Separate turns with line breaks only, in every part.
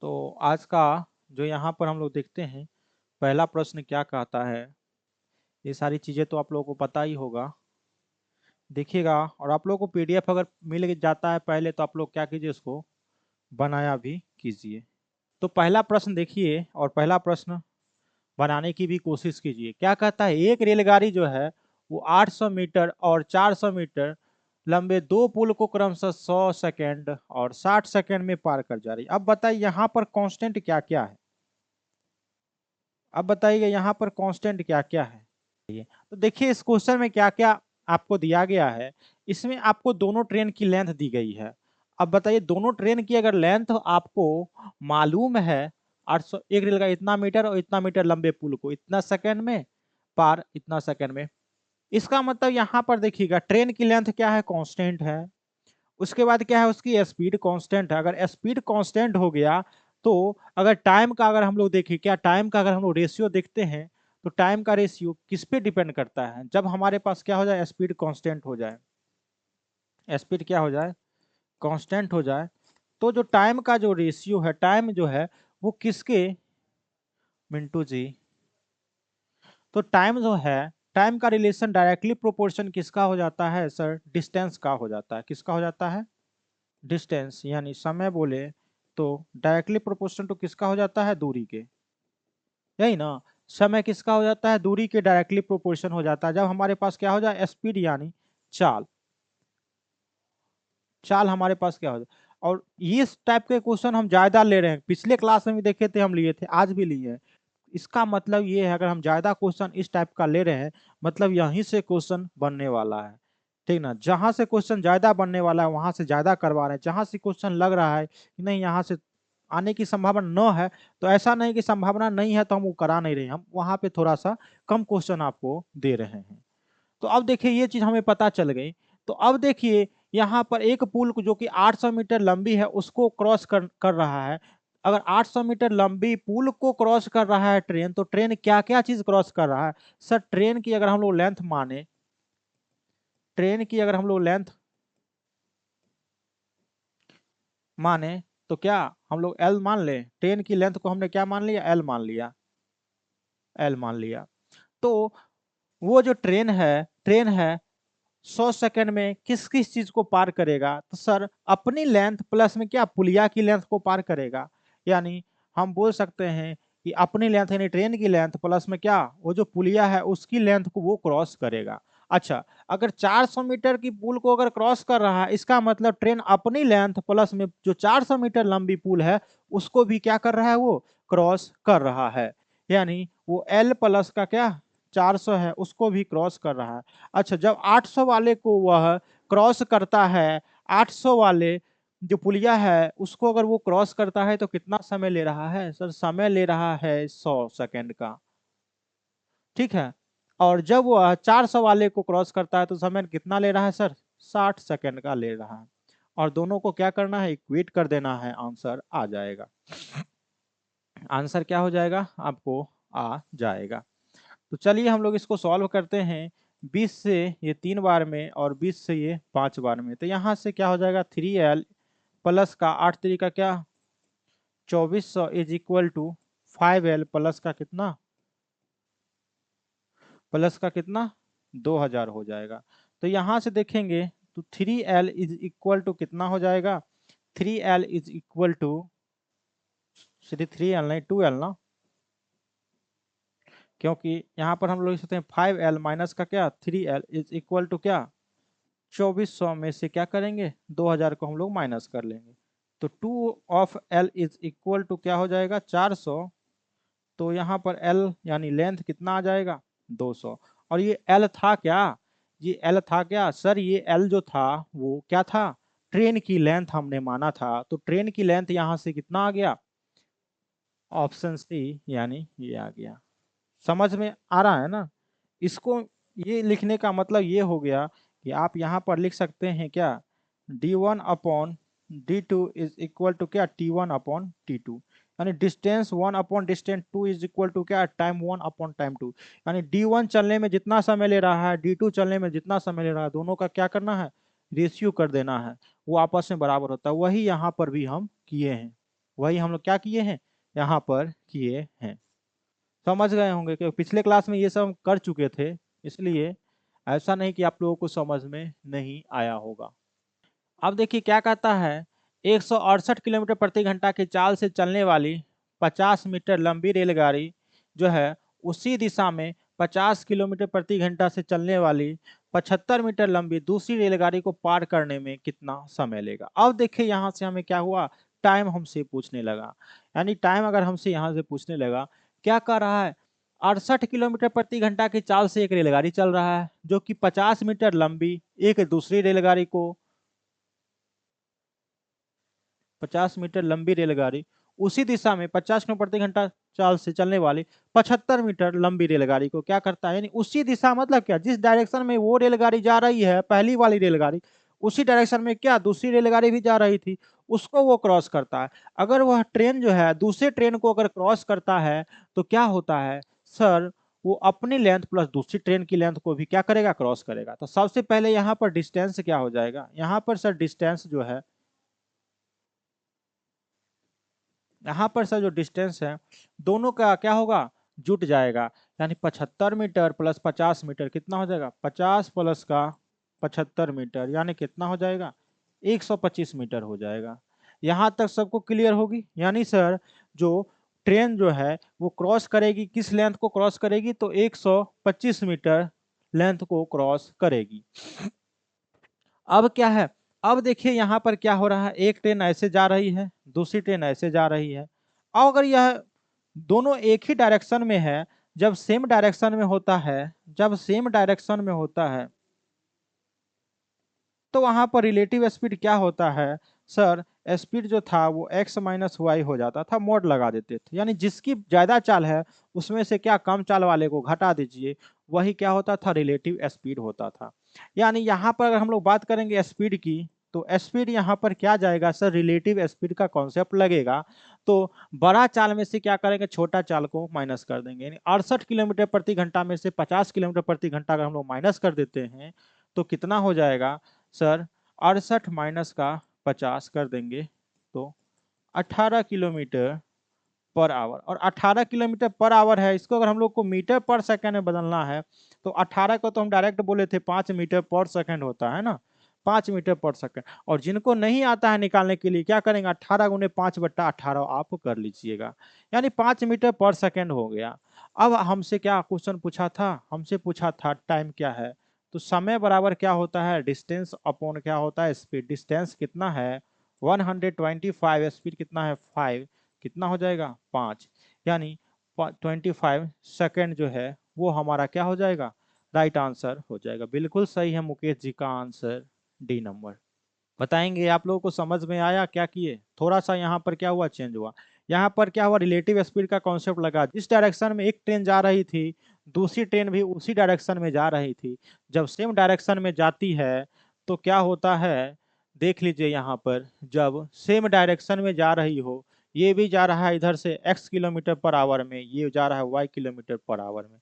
तो आज का जो यहाँ पर हम लोग देखते हैं, पहला प्रश्न क्या कहता है। ये सारी चीज़ें तो आप लोगों को पता ही होगा, देखिएगा। और आप लोगों को पीडीएफ अगर मिल जाता है पहले, तो आप लोग क्या कीजिए, उसको बनाया भी कीजिए। तो पहला प्रश्न देखिए, और पहला प्रश्न बनाने की भी कोशिश कीजिए। क्या कहता है, एक रेलगाड़ी जो है वो 800 मीटर और 400 मीटर लंबे दो पुल को क्रमशः 100 सेकेंड और 60 सेकेंड में पार कर जा रही है। अब बताइए यहाँ पर कांस्टेंट क्या क्या है। अब बताइए यहाँ पर कांस्टेंट क्या क्या है। तो देखिए इस क्वेश्चन में क्या क्या आपको दिया गया है। इसमें आपको दोनों ट्रेन की लेंथ दी गई है। अब बताइए दोनों ट्रेन की अगर लेंथ आपको मालूम है, 800, एक रेल का इतना मीटर और इतना मीटर लंबे पुल को इतना सेकंड में पार, इतना सेकंड में। इसका मतलब यहाँ पर देखिएगा ट्रेन की लेंथ क्या है, कांस्टेंट है। उसके बाद क्या है, उसकी स्पीड कांस्टेंट है। अगर स्पीड कांस्टेंट हो गया तो अगर टाइम का अगर हम लोग देखें, क्या टाइम का अगर हम लोग रेशियो देखते हैं, तो टाइम का रेशियो किस पे डिपेंड करता है, जब हमारे पास क्या हो जाए, स्पीड कांस्टेंट हो जाए। स्पीड क्या हो जाए, कांस्टेंट हो जाए। तो जो टाइम का जो रेशियो है, टाइम जो है वो किसके, मिंटू जी, तो टाइम जो है, टाइम का रिलेशन डायरेक्टली प्रोपोर्शन किसका हो जाता है सर, डिस्टेंस का हो जाता है। किसका हो जाता है, डिस्टेंस, यानी समय बोले तो डायरेक्टली प्रोपोर्शनल टू किसका हो जाता है, दूरी के। यही ना, समय किसका हो जाता है, दूरी के डायरेक्टली प्रोपोर्शन हो जाता है। जब हमारे पास क्या हो जाए, स्पीड यानी चाल, चाल हमारे पास क्या हो जाए। और इस टाइप के क्वेश्चन हम ज्यादा ले रहे हैं, पिछले क्लास में भी देखे थे, हम लिए थे, आज भी लिए हैं। इसका मतलब ये है, अगर हम ज्यादा क्वेश्चन इस टाइप का ले रहे हैं, मतलब यहीं से क्वेश्चन बनने वाला है। ठीक ना, जहां से क्वेश्चन ज्यादा बनने वाला है वहां से ज्यादा करवा रहे हैं। जहां से क्वेश्चन लग रहा है कि नहीं यहाँ से आने की संभावना न है, तो ऐसा नहीं कि संभावना नहीं है तो हम वो करा नहीं रहे हैं, हम वहां पे थोड़ा सा कम क्वेश्चन आपको दे रहे हैं। तो अब देखिए ये चीज हमें पता चल गई। तो अब देखिए यहाँ पर एक पुल को जो कि 800 मीटर लंबी है उसको क्रॉस कर रहा है। अगर 800 मीटर लंबी पुल को क्रॉस कर रहा है ट्रेन, तो ट्रेन क्या क्या चीज क्रॉस कर रहा है सर। ट्रेन की अगर हम लोग लेंथ माने, ट्रेन की अगर हम लोग लेंथ माने, तो क्या हम लोग एल मान ले, ट्रेन की लेंथ को हमने क्या मान लिया, एल मान लिया, एल मान लिया। तो वो जो ट्रेन है 100 सेकंड में किस किस चीज को पार करेगा, तो सर अपनी लेंथ प्लस में क्या, पुलिया की लेंथ को पार करेगा। यानी हम बोल सकते हैं कि अपनी लेंथ यानी ट्रेन की लेंथ प्लस में क्या, वो जो पुलिया है उसकी लेंथ को वो क्रॉस करेगा। अच्छा, अगर 400 मीटर की पुल को अगर क्रॉस कर रहा है, इसका मतलब ट्रेन अपनी लेंथ प्लस में जो 400 मीटर लंबी पुल है उसको भी क्या कर रहा है, वो क्रॉस कर रहा है। यानी वो एल प्लस का क्या, 400 है, उसको भी क्रॉस कर रहा है। अच्छा, जब 800 वाले को वह क्रॉस करता है, 800 वाले जो पुलिया है उसको अगर वो क्रॉस करता है तो कितना समय ले रहा है सर, समय ले रहा है 100 सेकंड का। ठीक है। और जब वह 400 वाले को क्रॉस करता है तो समय कितना ले रहा है सर, 60 सेकंड का ले रहा है। और दोनों को क्या करना है, इक्वेट कर देना है, आंसर आ जाएगा। आंसर क्या हो जाएगा, आपको आ जाएगा। तो चलिए हम लोग इसको सॉल्व करते हैं। 20 से ये 3 बार में और 20 से ये 5 बार में, तो यहाँ से क्या हो जाएगा, 3l प्लस का 8 तरीका क्या, 2400 is equal to 5l plus का कितना, प्लस का कितना, 2000 हो जाएगा। तो यहाँ से देखेंगे तो 3l इज इक्वल टू कितना हो जाएगा, 3l इज इक्वल टू, सिर्फ 3l नहीं 2l ना, क्योंकि यहाँ पर हम लोग सोचते हैं 5l माइनस का क्या, 3l इज इक्वल टू क्या, 2400 में से क्या करेंगे, 2000 को हम लोग माइनस कर लेंगे। तो 2 of l is equal to क्या हो जाएगा, 400। तो यहाँ पर l यानी लेंथ कितना आ जाएगा, 200। और ये l था क्या, ये l था क्या सर, ये l जो था वो क्या था, ट्रेन की लेंथ हमने माना था। तो ट्रेन की लेंथ यहाँ से कितना आ गया, ऑप्शन सी यानी ये आ गया। समझ में आ रहा है ना। इसको ये लिखने का मतलब ये हो गया कि आप यहाँ पर लिख सकते हैं क्या, d1/d2 इज इक्वल टू क्या, t1/t2। यानी डिस्टेंस 1/डिस्टेंस 2 इज इक्वल टू क्या, टाइम 1/टाइम 2। यानी d1 चलने में जितना समय ले रहा है, d2 चलने में जितना समय ले रहा है, दोनों का क्या करना है, रेशियो कर देना है, वो आपस में बराबर होता है। वही यहाँ पर भी हम किए हैं। वही हम लोग क्या किए हैं, यहाँ पर किए हैं। समझ गए होंगे कि पिछले क्लास में ये सब हम कर चुके थे, इसलिए ऐसा नहीं कि आप लोगों को समझ में नहीं आया होगा। अब देखिए क्या कहता है, 168 किलोमीटर प्रति घंटा की चाल से चलने वाली 50 मीटर लंबी रेलगाड़ी जो है उसी दिशा में 50 किलोमीटर प्रति घंटा से चलने वाली 75 मीटर लंबी दूसरी रेलगाड़ी को पार करने में कितना समय लेगा। अब देखिए यहाँ से हमें क्या हुआ, टाइम हमसे पूछने लगा। यानी टाइम अगर हमसे यहाँ से पूछने लगा, क्या कर रहा है, 68 किलोमीटर प्रति घंटा की चाल से एक रेलगाड़ी चल रहा है जो कि 50 मीटर लंबी एक दूसरी रेलगाड़ी को 50 मीटर लंबी रेलगाड़ी उसी दिशा में 50 किलोमीटर प्रति घंटा चाल से चलने वाली 75 मीटर लंबी रेलगाड़ी को क्या करता है, यानी उसी दिशा मतलब क्या, जिस डायरेक्शन में वो रेलगाड़ी जा रही है पहली वाली रेलगाड़ी, उसी डायरेक्शन में क्या दूसरी रेलगाड़ी भी जा रही थी, उसको वो क्रॉस करता है। अगर वह ट्रेन जो है दूसरे ट्रेन को अगर क्रॉस करता है तो क्या होता है सर, वो अपनी लेंथ प्लस दूसरी ट्रेन की लेंथ को भी क्या करेगा, क्रॉस करेगा। तो सबसे पहले यहाँ पर डिस्टेंस क्या हो जाएगा, यहाँ पर सर डिस्टेंस जो है, यहाँ पर सर जो डिस्टेंस है दोनों का क्या होगा, जुट जाएगा। यानी 75 मीटर प्लस 50 मीटर कितना हो जाएगा, 50 प्लस का 75 मीटर यानी कितना हो जाएगा, 125 मीटर हो जाएगा। यहाँ तक सबको क्लियर होगी। यानी सर जो ट्रेन जो है वो क्रॉस करेगी, किस लेंथ को क्रॉस करेगी, तो 125 मीटर लेंथ को क्रॉस करेगी। अब क्या है, अब देखिए यहाँ पर क्या हो रहा है, एक ट्रेन ऐसे जा रही है दूसरी ट्रेन ऐसे जा रही है। अब अगर यह दोनों एक ही डायरेक्शन में है, जब सेम डायरेक्शन में होता है, जब सेम डायरेक्शन में होता है तो वहां पर रिलेटिव स्पीड क्या होता है सर, स्पीड जो था वो x माइनस वाई हो जाता था, मोड लगा देते थे। यानी जिसकी ज्यादा चाल है उसमें से क्या कम चाल वाले को घटा दीजिए, वही क्या होता था, रिलेटिव स्पीड होता था। यानी यहाँ पर अगर हम लोग बात करेंगे स्पीड की, तो स्पीड यहाँ पर क्या जाएगा सर, रिलेटिव स्पीड का कॉन्सेप्ट लगेगा। तो बड़ा चाल में से क्या करेंगे, छोटा चाल को माइनस कर देंगे। यानी 68 किलोमीटर प्रति घंटा में से 50 किलोमीटर प्रति घंटा अगर हम लोग माइनस कर देते हैं तो कितना हो जाएगा सर, 68 माइनस का 50 कर देंगे तो 18 किलोमीटर पर आवर। और 18 किलोमीटर पर आवर है, इसको अगर हम लोग को मीटर पर सेकंड में बदलना है तो 18 को तो हम डायरेक्ट बोले थे 5 मीटर पर सेकंड होता है ना, 5 मीटर पर सेकंड। और जिनको नहीं आता है निकालने के लिए क्या करेंगे, 18 गुने 5/18 आप कर लीजिएगा, यानी 5 मीटर पर सेकंड हो गया। अब हमसे क्या क्वेश्चन पूछा था, हमसे पूछा था टाइम क्या है, तो समय बराबर क्या होता है, डिस्टेंस अपॉन क्या होता है, स्पीड। डिस्टेंस कितना है 125, स्पीड कितना है 5, कितना हो जाएगा 5। यानी 25 सेकेंड जो है वो हमारा क्या हो जाएगा, राइट आंसर हो जाएगा। बिल्कुल सही है मुकेश जी का आंसर डी नंबर। बताएंगे आप लोगों को समझ में आया क्या किए, थोड़ा सा यहाँ पर क्या हुआ, चेंज हुआ। यहाँ पर क्या हुआ, रिलेटिव स्पीड का कॉन्सेप्ट लगा। जिस डायरेक्शन में एक ट्रेन जा रही थी दूसरी ट्रेन भी उसी डायरेक्शन में जा रही थी। जब सेम डायरेक्शन में जाती है तो क्या होता है, देख लीजिए यहाँ पर, जब सेम डायरेक्शन में जा रही हो, ये भी जा रहा है इधर से x किलोमीटर पर आवर में, ये जा रहा है y किलोमीटर पर आवर में,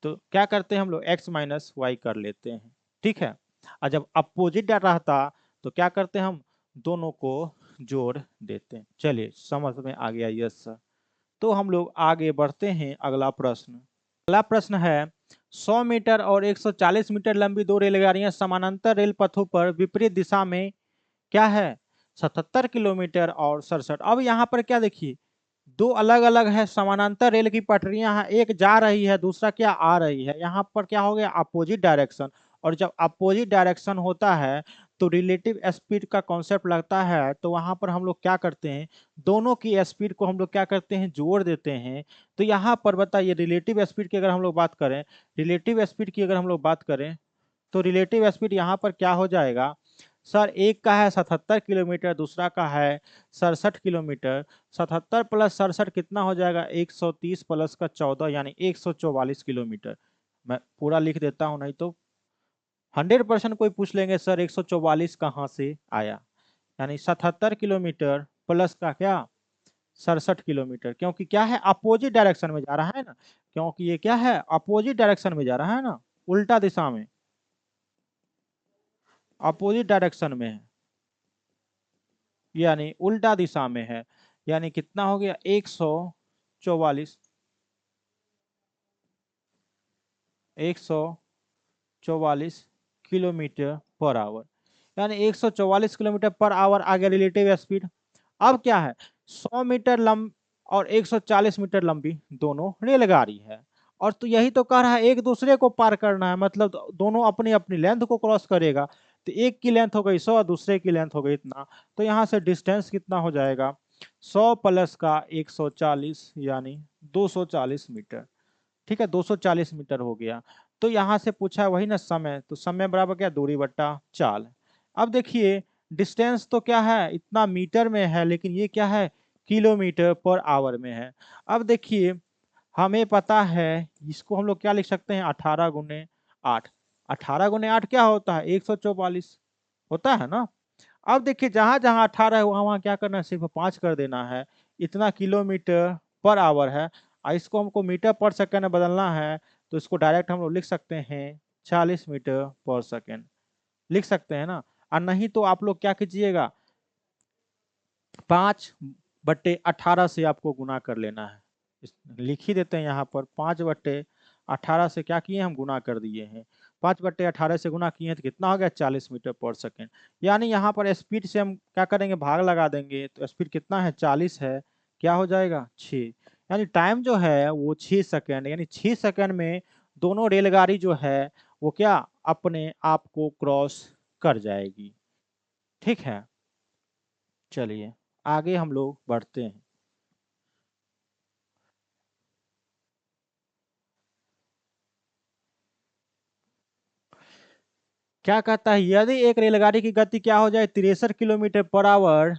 तो क्या करते हैं हम लोग x माइनस वाई कर लेते हैं, ठीक है। और जब अपोजिट रहता तो क्या करते हैं हम, दोनों को जोड़ देते हैं। चलिए समझ में आ गया, यस सर। तो हम लोग आगे बढ़ते हैं, अगला प्रश्न। अगला प्रश्न है, 100 मीटर और 140 मीटर लंबी दो रेलगाड़ियां समानांतर रेल पथों पर विपरीत दिशा में क्या है, 77 किलोमीटर और 67। अब यहाँ पर क्या देखिए, दो अलग अलग है समानांतर रेल की पटरियां हैं, एक जा रही है दूसरा क्या आ रही है। यहाँ पर क्या हो गया, अपोजिट डायरेक्शन। और जब अपोजिट डायरेक्शन होता है तो रिलेटिव स्पीड का कॉन्सेप्ट लगता है, तो वहां पर हम लोग क्या करते हैं, दोनों की स्पीड को हम लोग क्या करते हैं, जोड़ देते हैं। तो यहाँ पर बताइए रिलेटिव स्पीड की अगर हम लोग बात करें, रिलेटिव स्पीड की अगर हम लोग बात करें तो रिलेटिव स्पीड यहाँ पर क्या हो जाएगा सर, एक का है 77 किलोमीटर दूसरा का है 67 किलोमीटर। 77 प्लस 67 कितना हो जाएगा, 130 प्लस का 14 यानी 144 किलोमीटर। मैं पूरा लिख देता हूं, नहीं तो 100% कोई पूछ लेंगे सर 144 कहाँ से आया। यानी 77 किलोमीटर प्लस का क्या 67 किलोमीटर, क्योंकि क्या है अपोजिट डायरेक्शन में जा रहा है ना, क्योंकि ये क्या है अपोजिट डायरेक्शन में जा रहा है ना, उल्टा दिशा में, अपोजिट डायरेक्शन में है, यानी उल्टा दिशा में है। यानी कितना हो गया 144 किलोमीटर पर आवर, यानी 144 किलोमीटर पर आवर आ गया रिलेटिव स्पीड। अब क्या है, 100 मीटर लंब और 140 मीटर लंबी दोनों रेलगाड़ी है, और तो यही तो कह रहा है एक दूसरे को पार करना है, मतलब दोनों अपनी अपनी लेंथ को क्रॉस करेगा। तो एक की लेंथ हो गई 100, दूसरे की लेंथ हो गई इतना, तो यहाँ से डिस्टेंस कितना हो जाएगा 100 प्लस का 140 यानी 240 मीटर। ठीक है, 240 मीटर हो गया। तो यहाँ से पूछा है वही ना समय, तो समय बराबर क्या, दूरी बट्टा चाल। अब देखिए डिस्टेंस तो क्या है, इतना मीटर में है, लेकिन ये क्या है, किलोमीटर पर आवर में है। अब देखिए हमें पता है, इसको हम लोग क्या लिख सकते हैं, 18 गुने 8। 18 गुने 8 क्या होता है, 144 होता है ना। अब देखिए जहां जहां 18 है वहां वहां क्या करना है, सिर्फ 5 कर देना है। इतना किलोमीटर पर आवर है, और इसको हमको मीटर पर सेकंड में बदलना है, तो इसको डायरेक्ट हम लोग लिख सकते हैं 40 मीटर पर सेकंड, लिख सकते हैं ना। और नहीं तो आप लोग क्या कीजिएगा, 5/18 से आपको गुना कर लेना है। लिख ही देते हैं यहाँ पर, 5/18 से क्या किए हम, गुना कर दिए हैं। 5/18 से गुना किए हैं तो कितना हो गया, 40 मीटर पर सेकेंड। यानी यहाँ पर स्पीड से हम क्या करेंगे, भाग लगा देंगे, तो स्पीड कितना है 40 है, क्या हो जाएगा 6। यानी टाइम जो है वो 6 सेकेंड, यानी 6 सेकेंड में दोनों रेलगाड़ी जो है वो क्या अपने आप को क्रॉस कर जाएगी। ठीक है, चलिए आगे हम लोग बढ़ते हैं। क्या कहता है, यदि एक रेलगाड़ी की गति क्या हो जाए 63 किलोमीटर पर आवर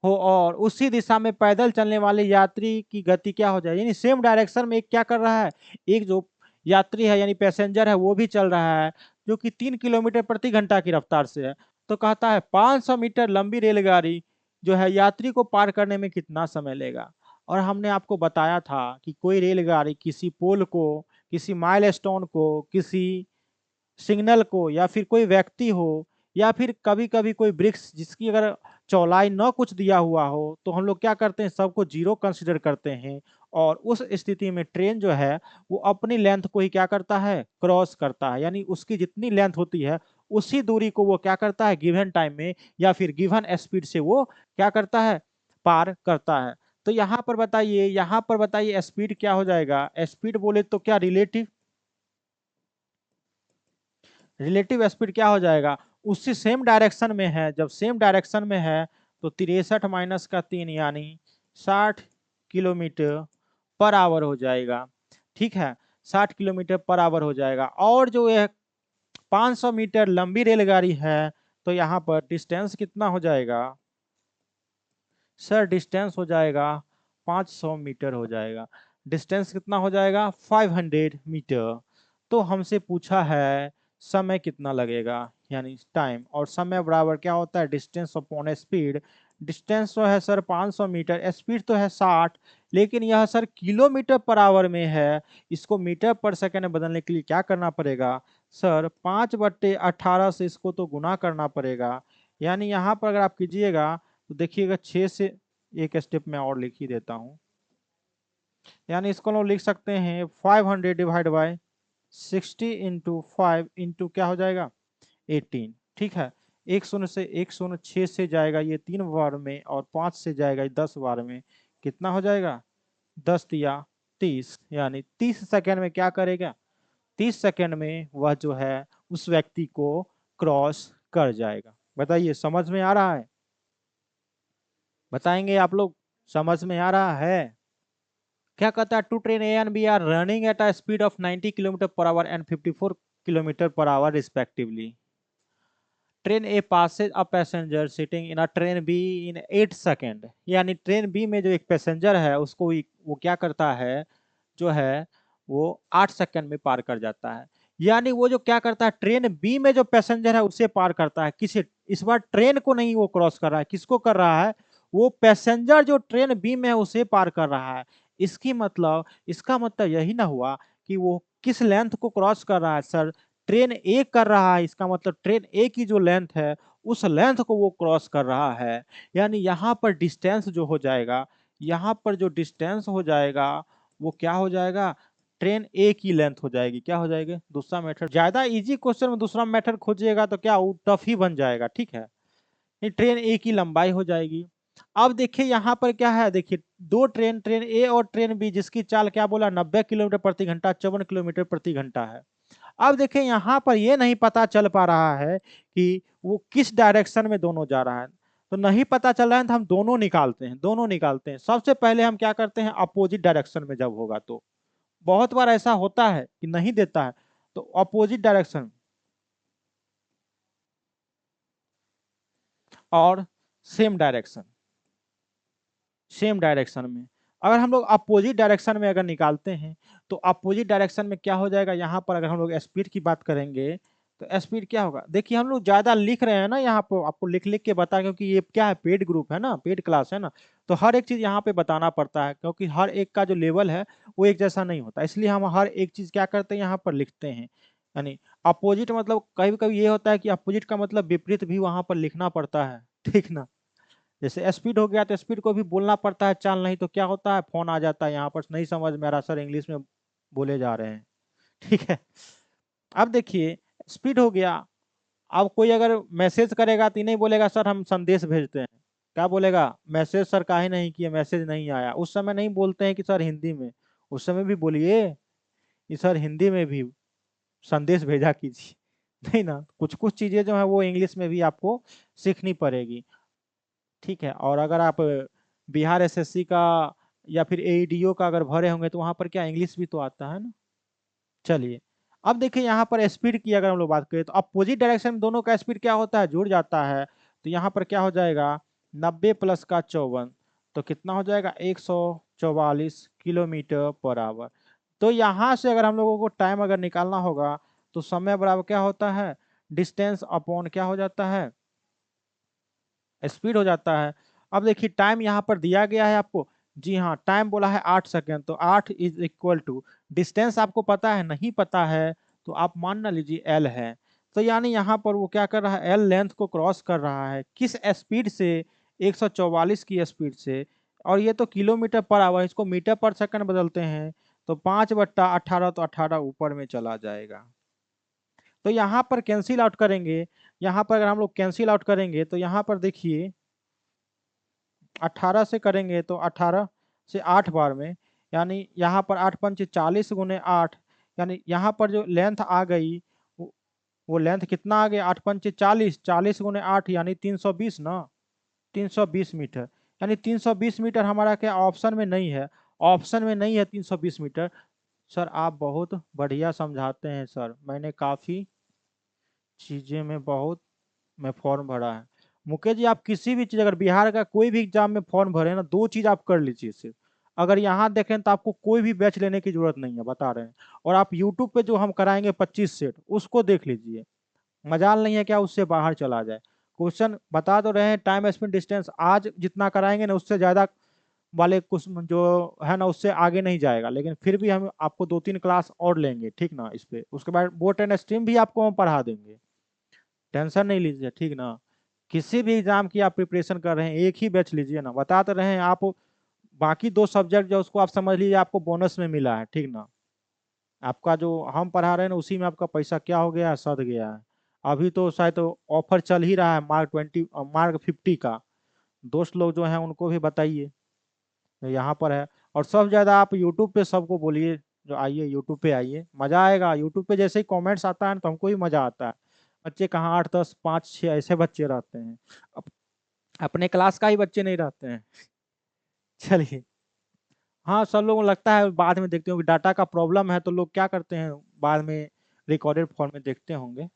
हो, और उसी दिशा में पैदल चलने वाले यात्री की गति क्या हो जाए, यानी सेम डायरेक्शन में एक क्या कर रहा है, एक जो यात्री है यानी पैसेंजर है वो भी चल रहा है, जो कि 3 किलोमीटर प्रति घंटा की रफ्तार से है। तो कहता है 500 मीटर लंबी रेलगाड़ी जो है यात्री को पार करने में कितना समय लेगा। और हमने आपको बताया था कि कोई रेलगाड़ी किसी पोल को, किसी माइलस्टोन को, किसी सिग्नल को, या फिर कोई व्यक्ति हो, या फिर कभी कभी कोई वृक्ष जिसकी अगर चौड़ाई न कुछ दिया हुआ हो, तो हम लोग क्या करते हैं, सबको जीरो कंसिडर करते हैं। और उस स्थिति में ट्रेन जो है वो अपनी लेंथ को ही क्या करता है, क्रॉस करता है, यानी उसकी जितनी लेंथ होती है उसी दूरी को वो क्या करता है गिवन टाइम में, या फिर गिवन स्पीड से वो क्या करता है, पार करता है। तो यहाँ पर बताइए स्पीड क्या हो जाएगा, स्पीड बोले तो क्या, रिलेटिव, रिलेटिव स्पीड क्या हो जाएगा, उसी सेम डायरेक्शन में है, जब सेम डायरेक्शन में है तो 63 माइनस का 3 यानी 60 किलोमीटर पर आवर हो जाएगा। ठीक है, 60 किलोमीटर पर आवर हो जाएगा। और जो ये 500 मीटर लंबी रेलगाड़ी है, तो यहाँ पर डिस्टेंस कितना हो जाएगा सर, डिस्टेंस हो जाएगा 500 मीटर हो जाएगा। डिस्टेंस कितना हो जाएगा 500 मीटर। तो हमसे पूछा है समय कितना लगेगा, यानी टाइम, और समय बराबर क्या होता है, डिस्टेंस अपॉन स्पीड। डिस्टेंस तो है सर 500 मीटर, स्पीड तो है 60, लेकिन यह सर किलोमीटर पर आवर में है। इसको मीटर पर सेकंड में बदलने के लिए क्या करना पड़ेगा सर, 5/18 से इसको तो गुना करना पड़ेगा। यानी यहाँ पर अगर आप कीजिएगा तो देखिएगा 6 से एक स्टेप में और लिख ही देता हूँ। यानी इसको हम लोग लिख सकते हैं 500 डिवाइड बाय 60 इंटू 5 इंटू क्या हो जाएगा 18। ठीक है, एक शून्य से एक शून्य 6 से जाएगा ये 3 बार में, और 5 से जाएगा ये 10 बार में, कितना हो जाएगा 10 या 30, यानी 30 सेकेंड में क्या करेगा, 30 सेकेंड में वह जो है उस व्यक्ति को क्रॉस कर जाएगा। बताइए समझ में आ रहा है, बताएंगे आप लोग, समझ में आ रहा है। क्या कहता है, two train A and B are running at a speed of 90 kilometre per hour and 54 kilometre per hour respectively. Train A passes a passenger sitting in a train B in 8 second. यानी train B में जो एक passenger है उसको वो क्या करता है, जो है वो 8 सेकंड में पार कर जाता है। यानी वो जो क्या करता है, ट्रेन बी में जो पैसेंजर है उसे पार करता है, किसी इस बार ट्रेन को नहीं वो क्रॉस कर रहा है, किसको कर रहा है, वो पैसेंजर जो ट्रेन बी में है उसे पार कर रहा है। इसका मतलब यही ना हुआ कि वो किस लेंथ को क्रॉस कर रहा है सर, ट्रेन ए कर रहा है, इसका मतलब ट्रेन ए की जो लेंथ है उस लेंथ को वो क्रॉस कर रहा है। यानी यहाँ पर डिस्टेंस जो हो जाएगा, यहाँ पर जो डिस्टेंस हो जाएगा वो क्या हो जाएगा, ट्रेन ए की लेंथ हो जाएगी। क्या हो जाएगी, दूसरा मेथड ज्यादा इजी क्वेश्चन में दूसरा मेथड खोजिएगा तो क्या वो टफ ही बन जाएगा, ठीक है। ये ट्रेन ए की लंबाई हो जाएगी। अब देखिए यहाँ पर क्या है, देखिए दो ट्रेन, ट्रेन ए और ट्रेन बी, जिसकी चाल क्या बोला 90 किलोमीटर प्रति घंटा, 54 किलोमीटर प्रति घंटा है। अब देखिए यहाँ पर ये नहीं पता चल पा रहा है कि वो किस डायरेक्शन में दोनों जा रहा है। तो नहीं पता चल रहा है तो हम दोनों निकालते हैं, दोनों निकालते हैं। सबसे पहले हम क्या करते हैं, अपोजिट डायरेक्शन में जब होगा तो। बहुत बार ऐसा होता है कि नहीं देता है, तो अपोजिट डायरेक्शन और सेम डायरेक्शन, सेम डायरेक्शन में अगर हम लोग अपोजिट डायरेक्शन में अगर निकालते हैं तो अपोजिट डायरेक्शन में क्या हो जाएगा, यहाँ पर अगर हम लोग स्पीड की बात करेंगे तो स्पीड क्या होगा। देखिए हम लोग ज्यादा लिख रहे हैं ना यहाँ पर, आपको लिख लिख के बता, क्योंकि ये क्या है, पेड ग्रुप है ना, पेड क्लास है ना, तो हर एक चीज यहाँ पे बताना पड़ता है, क्योंकि हर एक का जो लेवल है वो एक जैसा नहीं होता। इसलिए हम हर एक चीज क्या करते हैं, यहाँ पर लिखते हैं। यानी अपोजिट मतलब कभी कभी ये होता है कि अपोजिट का मतलब विपरीत भी वहां पर लिखना पड़ता है, ठीक ना। जैसे स्पीड हो गया तो स्पीड को भी बोलना पड़ता है चाल, नहीं तो क्या होता है, फोन आ जाता है यहाँ पर, नहीं समझ में आ रहा सर इंग्लिश में बोले जा रहे हैं, ठीक है। अब देखिए स्पीड हो गया। अब कोई अगर मैसेज करेगा तो नहीं बोलेगा सर हम संदेश भेजते हैं, क्या बोलेगा, मैसेज सर काहे नहीं किए, मैसेज नहीं आया। उस समय नहीं बोलते हैं कि सर हिंदी में, उस समय भी बोलिए कि सर हिंदी में भी संदेश भेजा कीजिए। नहीं ना, कुछ कुछ चीजें जो है वो इंग्लिश में भी आपको सीखनी पड़ेगी, ठीक है। और अगर आप बिहार एसएससी का या फिर एईडीओ का अगर भरे होंगे तो वहां पर क्या इंग्लिश भी तो आता है ना। चलिए अब देखिए यहाँ पर स्पीड की अगर हम लोग बात करें तो अपोजिट डायरेक्शन में दोनों का स्पीड क्या होता है, जुड़ जाता है। तो यहाँ पर क्या हो जाएगा, 90 प्लस का 54, तो कितना हो जाएगा 144 किलोमीटर पर आवर। तो यहाँ से अगर हम लोगों को टाइम अगर निकालना होगा तो समय बराबर क्या होता है, डिस्टेंस अपॉन क्या हो जाता है, स्पीड हो जाता है। अब देखिए टाइम यहाँ पर दिया गया है आपको, जी हाँ टाइम बोला है 8 सेकेंड, तो 8 इज इक्वल टू, डिस्टेंस आपको पता है, नहीं पता है तो आप मान ना लीजिए एल है। तो यानी यहाँ पर वो क्या कर रहा है, एल लेंथ को क्रॉस कर रहा है, किस स्पीड से, 144 की स्पीड से। और ये तो किलोमीटर पर आवर, इसको मीटर पर सेकंड बदलते हैं तो 5/18, तो 18 ऊपर में चला जाएगा। तो यहाँ पर कैंसिल आउट करेंगे, यहाँ पर अगर हम लोग कैंसिल आउट करेंगे तो यहाँ पर देखिए 18 से करेंगे तो 18 से 8 बार में, यानी यहाँ पर 8 पंच 40 गुने 8, यानी यहाँ पर जो लेंथ आ गई वो लेंथ कितना आ गया, 8 पंच 40, 40 गुने 8 यानी 320 ना, 320 मीटर। यानी 320 मीटर हमारा क्या ऑप्शन में नहीं है, ऑप्शन में नहीं है 320 मीटर। सर आप बहुत बढ़िया समझाते हैं सर, मैंने काफ़ी चीज़ें में बहुत मैं फॉर्म भरा है। मुकेश जी आप किसी भी चीज, अगर बिहार का कोई भी एग्जाम में फॉर्म भरे ना, दो चीज आप कर लीजिए सिर्फ। अगर यहाँ देखें तो आपको कोई भी बैच लेने की जरूरत नहीं है, बता रहे हैं। और आप यूट्यूब पे जो हम कराएंगे 25 सेट, उसको देख लीजिए। मजाल नहीं है क्या उससे बाहर चला जाए। क्वेश्चन बता तो रहे हैं, टाइम स्पेंड डिस्टेंस आज जितना कराएंगे ना उससे ज्यादा वाले कुछ जो है ना उससे आगे नहीं जाएगा, लेकिन फिर भी हम आपको 2-3 क्लास और लेंगे, ठीक ना। इस पे उसके बाद बोट एंड स्ट्रीम भी आपको हम पढ़ा देंगे, टेंशन नहीं लीजिए, ठीक ना। किसी भी एग्जाम की आप प्रिपरेशन कर रहे हैं एक ही बैच लीजिए ना, बता तो रहे हैं आप। बाकी 2 सब्जेक्ट जो उसको आप समझ लीजिए आपको बोनस में मिला है, ठीक ना। आपका जो हम पढ़ा रहे हैं ना उसी में आपका पैसा क्या हो गया है, सध गया है। अभी तो शायद ऑफर चल ही रहा है मार्क 50 का। दोस्त लोग जो हैं उनको भी बताइए, तो यहाँ पर है। और सब ज्यादा आप यूट्यूब पे सबको बोलिए, जो आइए यूट्यूब पे आइए, मजा आएगा। यूट्यूब पे जैसे ही कमेंट्स आता है तो हमको भी मजा आता है। बच्चे कहाँ 8, 10, 5, 6 ऐसे बच्चे रहते हैं, अपने क्लास का ही बच्चे नहीं रहते हैं। चलिए, हाँ सब लोगों को लगता है बाद में देखते हो कि डाटा का प्रॉब्लम है तो लोग क्या करते हैं, बाद में रिकॉर्डेड फॉर्म में देखते होंगे।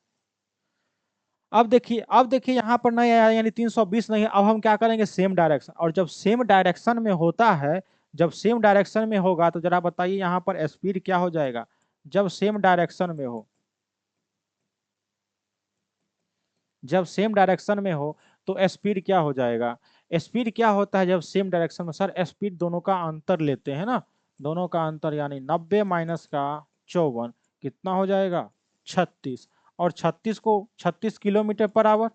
अब देखिए यहाँ पर नहीं आया, यानी 320 नहीं है। अब हम क्या करेंगे, सेम डायरेक्शन। और जब सेम डायरेक्शन में होता है, जब सेम डायरेक्शन में होगा तो जरा बताइए यहाँ पर स्पीड क्या हो जाएगा, जब सेम डायरेक्शन में हो, जब सेम डायरेक्शन में हो तो स्पीड क्या हो जाएगा। स्पीड क्या होता है जब सेम डायरेक्शन में, सर स्पीड दोनों का अंतर लेते हैं ना, दोनों का अंतर, यानी 90 माइनस का 54 कितना हो जाएगा, 36 और 36 किलोमीटर पर आवर।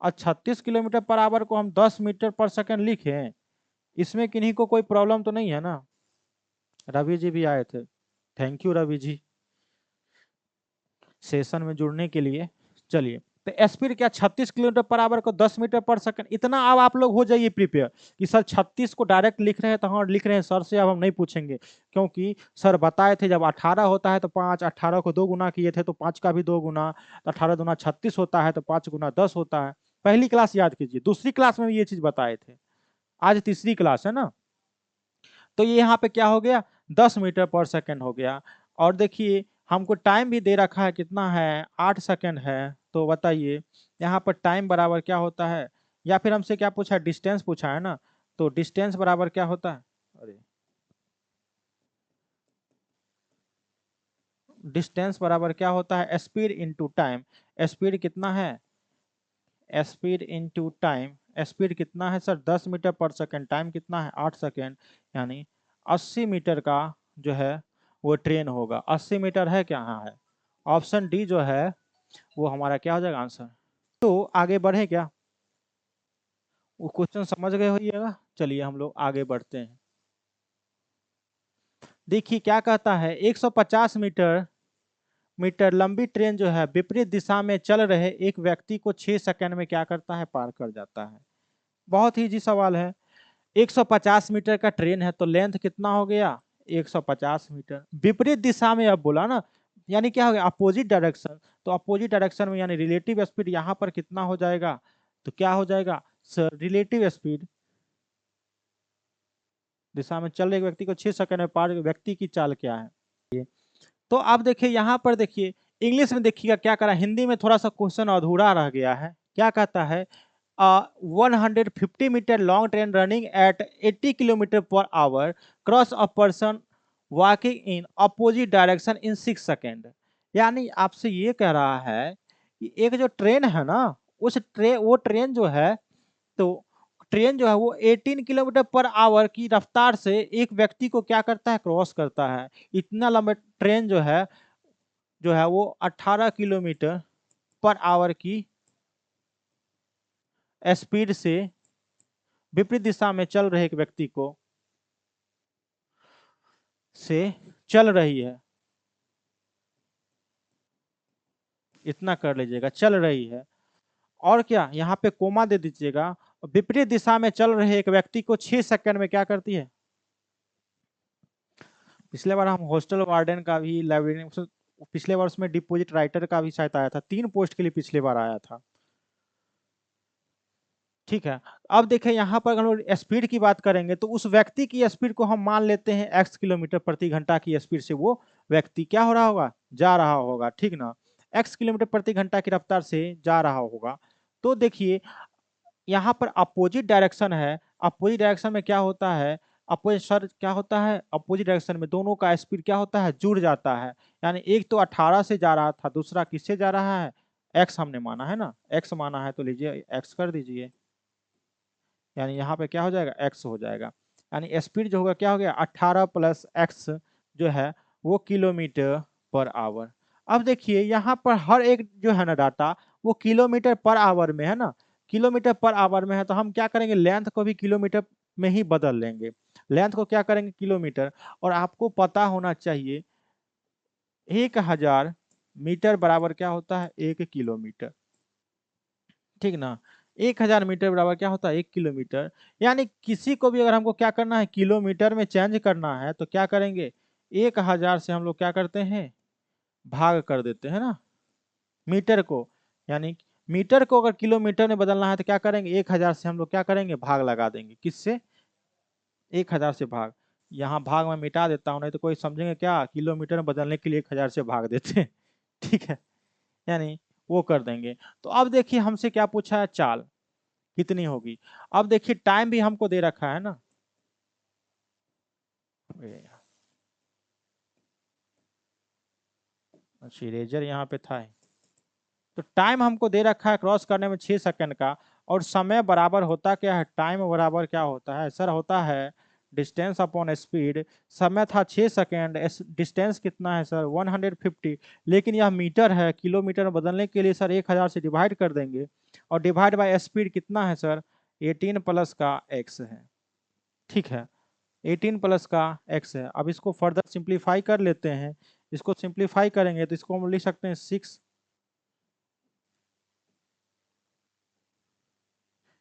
और 36 किलोमीटर पर आवर को हम 10 मीटर पर सेकंड लिखें, इसमें किन्हीं को कोई प्रॉब्लम तो नहीं है ना? रवि जी भी आए थे, thank you Ravi ji session में जुड़ने के लिए। चलिए, तो स्पीड क्या 36 किलोमीटर पर आवर को 10 मीटर पर सेकंड, इतना अब आप लोग हो जाइए प्रिपेयर कि सर 36 को डायरेक्ट लिख रहे हैं तो हाँ लिख रहे हैं सर से, अब हम नहीं पूछेंगे, क्योंकि सर बताए थे जब 18 होता है तो 5, 18 को 2 गुना किए थे तो 5 का भी 2 गुना, 18 दूना 36 होता है तो 5 गुना 10 होता है। पहली क्लास याद कीजिए, दूसरी क्लास में भी ये चीज बताए थे, आज तीसरी क्लास है ना। तो ये यहाँ पे क्या हो गया, 10 मीटर पर सेकंड हो गया। और देखिए हमको टाइम भी दे रखा है, कितना है, 8 सेकंड है। तो बताइए यहाँ पर टाइम बराबर क्या होता है, या फिर हमसे क्या पूछा है, डिस्टेंस पूछा है ना, तो डिस्टेंस बराबर क्या होता है, अरे डिस्टेंस बराबर क्या होता है, स्पीड इनटू टाइम। स्पीड कितना है, स्पीड इनटू टाइम, स्पीड कितना है सर 10 मीटर पर सेकंड, टाइम कितना है 8 सेकंड, यानी 80 मीटर का जो है वो ट्रेन होगा। 80 मीटर है क्या, हाँ है। ऑप्शन डी जो है वो हमारा क्या हो जाएगा आंसर। तो आगे बढ़े क्या, वो क्वेश्चन समझ गए होइएगा। चलिए हम लोग आगे बढ़ते हैं। देखिए क्या कहता है, 150 मीटर मीटर लंबी ट्रेन जो है विपरीत दिशा में चल रहे एक व्यक्ति को 6 सेकंड में क्या करता है, पार कर जाता है। बहुत ही इजी सवाल है। 150 मीटर का ट्रेन है तो लेंथ कितना हो गया, 150 मीटर। विपरीत दिशा में अब बोला ना, यानी क्या हो गया, अपोजिट डायरेक्शन। तो अपोजिट डायरेक्शन में यानी रिलेटिव स्पीड यहाँ पर कितना हो जाएगा, तो क्या हो जाएगा सर, रिलेटिव स्पीड दिशा में चल रहे व्यक्ति को 6 सेकंड में पार, व्यक्ति की चाल क्या है। तो आप देखिए यहाँ पर देखिए, इंग्लिश में देखिएगा क्या करा, हिंदी में थोड़ा सा क्वेश्चन अधूरा रह गया है। क्या कहता है, 150 metre long train running at 80 kilometre per hour cross a person walking in opposite direction in 6 second. यानी आपसे ये कह रहा है कि एक जो ट्रेन है ना, वो ट्रेन जो है, तो ट्रेन जो है वो 18 किलोमीटर पर आवर की रफ्तार से एक व्यक्ति को क्या करता है, क्रॉस करता है। इतना लंबा ट्रेन जो है वो 18 किलोमीटर पर आवर की स्पीड से विपरीत दिशा में चल रहे एक व्यक्ति को से चल रही है, इतना कर लीजिएगा, चल रही है। और क्या यहाँ पे कोमा दे दीजिएगा, विपरीत दिशा में चल रहे एक व्यक्ति को 6 सेकंड में क्या करती है। पिछले बार हम हॉस्टल वार्डन का भी, लाइब्रेरियन, पिछले बार उसमें डिपोजिट राइटर का भी शायद आया था, 3 पोस्ट के लिए पिछले बार आया था। ठीक है, अब देखें यहाँ पर हम लोग स्पीड की बात करेंगे तो उस व्यक्ति की स्पीड को हम मान लेते हैं x किलोमीटर प्रति घंटा की स्पीड से वो व्यक्ति क्या हो रहा होगा, जा रहा होगा, ठीक ना। x किलोमीटर प्रति घंटा की रफ्तार से जा रहा होगा। तो देखिए यहाँ पर अपोजिट डायरेक्शन है, अपोजिट डायरेक्शन में क्या होता है, अपोजिट सर क्या होता है, अपोजिट डायरेक्शन में दोनों का स्पीड क्या होता है, जुड़ जाता है। यानी एक तो 18 से जा रहा था, दूसरा किससे जा रहा है, x हमने माना है ना, x माना है तो लीजिए x कर दीजिए, यानी यहाँ पे क्या हो जाएगा, x हो जाएगा। यानी स्पीड जो होगा क्या हो गया, 18 प्लस x जो है वो किलोमीटर पर आवर। अब देखिए यहाँ पर हर एक जो है ना डाटा वो किलोमीटर पर आवर में है ना, किलोमीटर पर आवर में है, तो हम क्या करेंगे, लेंथ को भी किलोमीटर में ही बदल लेंगे। लेंथ को क्या करेंगे, किलोमीटर। और आपको पता होना चाहिए 1000 मीटर बराबर क्या होता है, 1 किलोमीटर, ठीक ना। 1000 मीटर बराबर क्या होता है, 1 किलोमीटर। यानी किसी को भी अगर हमको क्या करना है, किलोमीटर में चेंज करना है तो क्या करेंगे, 1000 से हम लोग क्या करते हैं, भाग कर देते हैं ना मीटर को। यानी मीटर को अगर किलोमीटर में बदलना है तो क्या करेंगे, 1000 से हम लोग क्या करेंगे, भाग लगा देंगे, किससे, 1000 से भाग। यहाँ भाग में मिटा देता हूँ, नहीं तो कोई समझेंगे क्या, किलोमीटर में बदलने के लिए 1000 से भाग देते हैं ठीक है, यानी वो कर देंगे। तो अब देखिए हमसे क्या पूछा है, चाल कितनी होगी। अब देखिए टाइम भी हमको दे रखा है ना, अच्छा इरेजर यहाँ पे था। तो टाइम हमको दे रखा है क्रॉस करने में 6 सेकंड का, और समय बराबर होता क्या है, टाइम बराबर क्या होता है सर, होता है डिस्टेंस अपॉन स्पीड, समय था 6 सेकेंड, डिस्टेंस कितना है सर 150, लेकिन यह मीटर है, किलोमीटर में बदलने के लिए सर 1000 से डिवाइड कर देंगे, और डिवाइड बाय स्पीड कितना है सर 18 प्लस का x है। ठीक है, 18 प्लस का x है। अब इसको फर्दर सिंप्लीफाई कर लेते हैं, इसको सिंप्लीफाई करेंगे तो इसको हम लिख सकते हैं 6,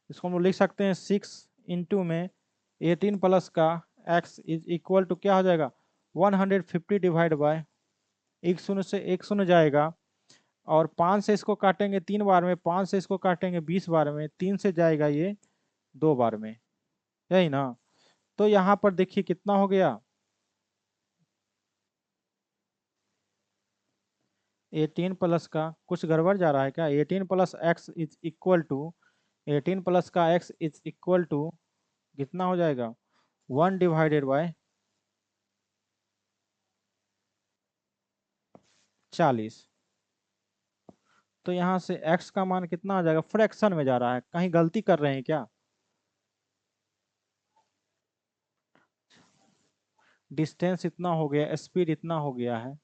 इसको हम लिख सकते हैं 6 इंटू में 18 प्लस का x इज इक्वल टू क्या हो जाएगा 150 डिवाइड बाय, एक शून्य से एक शून्य जाएगा, और 5 से इसको काटेंगे 3 बार में, 5 से इसको काटेंगे 20 बार में, 3 से जाएगा ये 2 बार में, यही ना। तो यहाँ पर देखिए कितना हो गया 18 प्लस का कुछ गड़बड़ जा रहा है क्या, 18 plus x is equal to 18 plus का x इज इक्वल टू कितना हो जाएगा 1 डिवाइडेड बाय 40। तो यहाँ से x का मान कितना आ जाएगा, फ्रैक्शन में जा रहा है, कहीं गलती कर रहे हैं क्या। डिस्टेंस इतना हो गया, स्पीड इतना हो गया है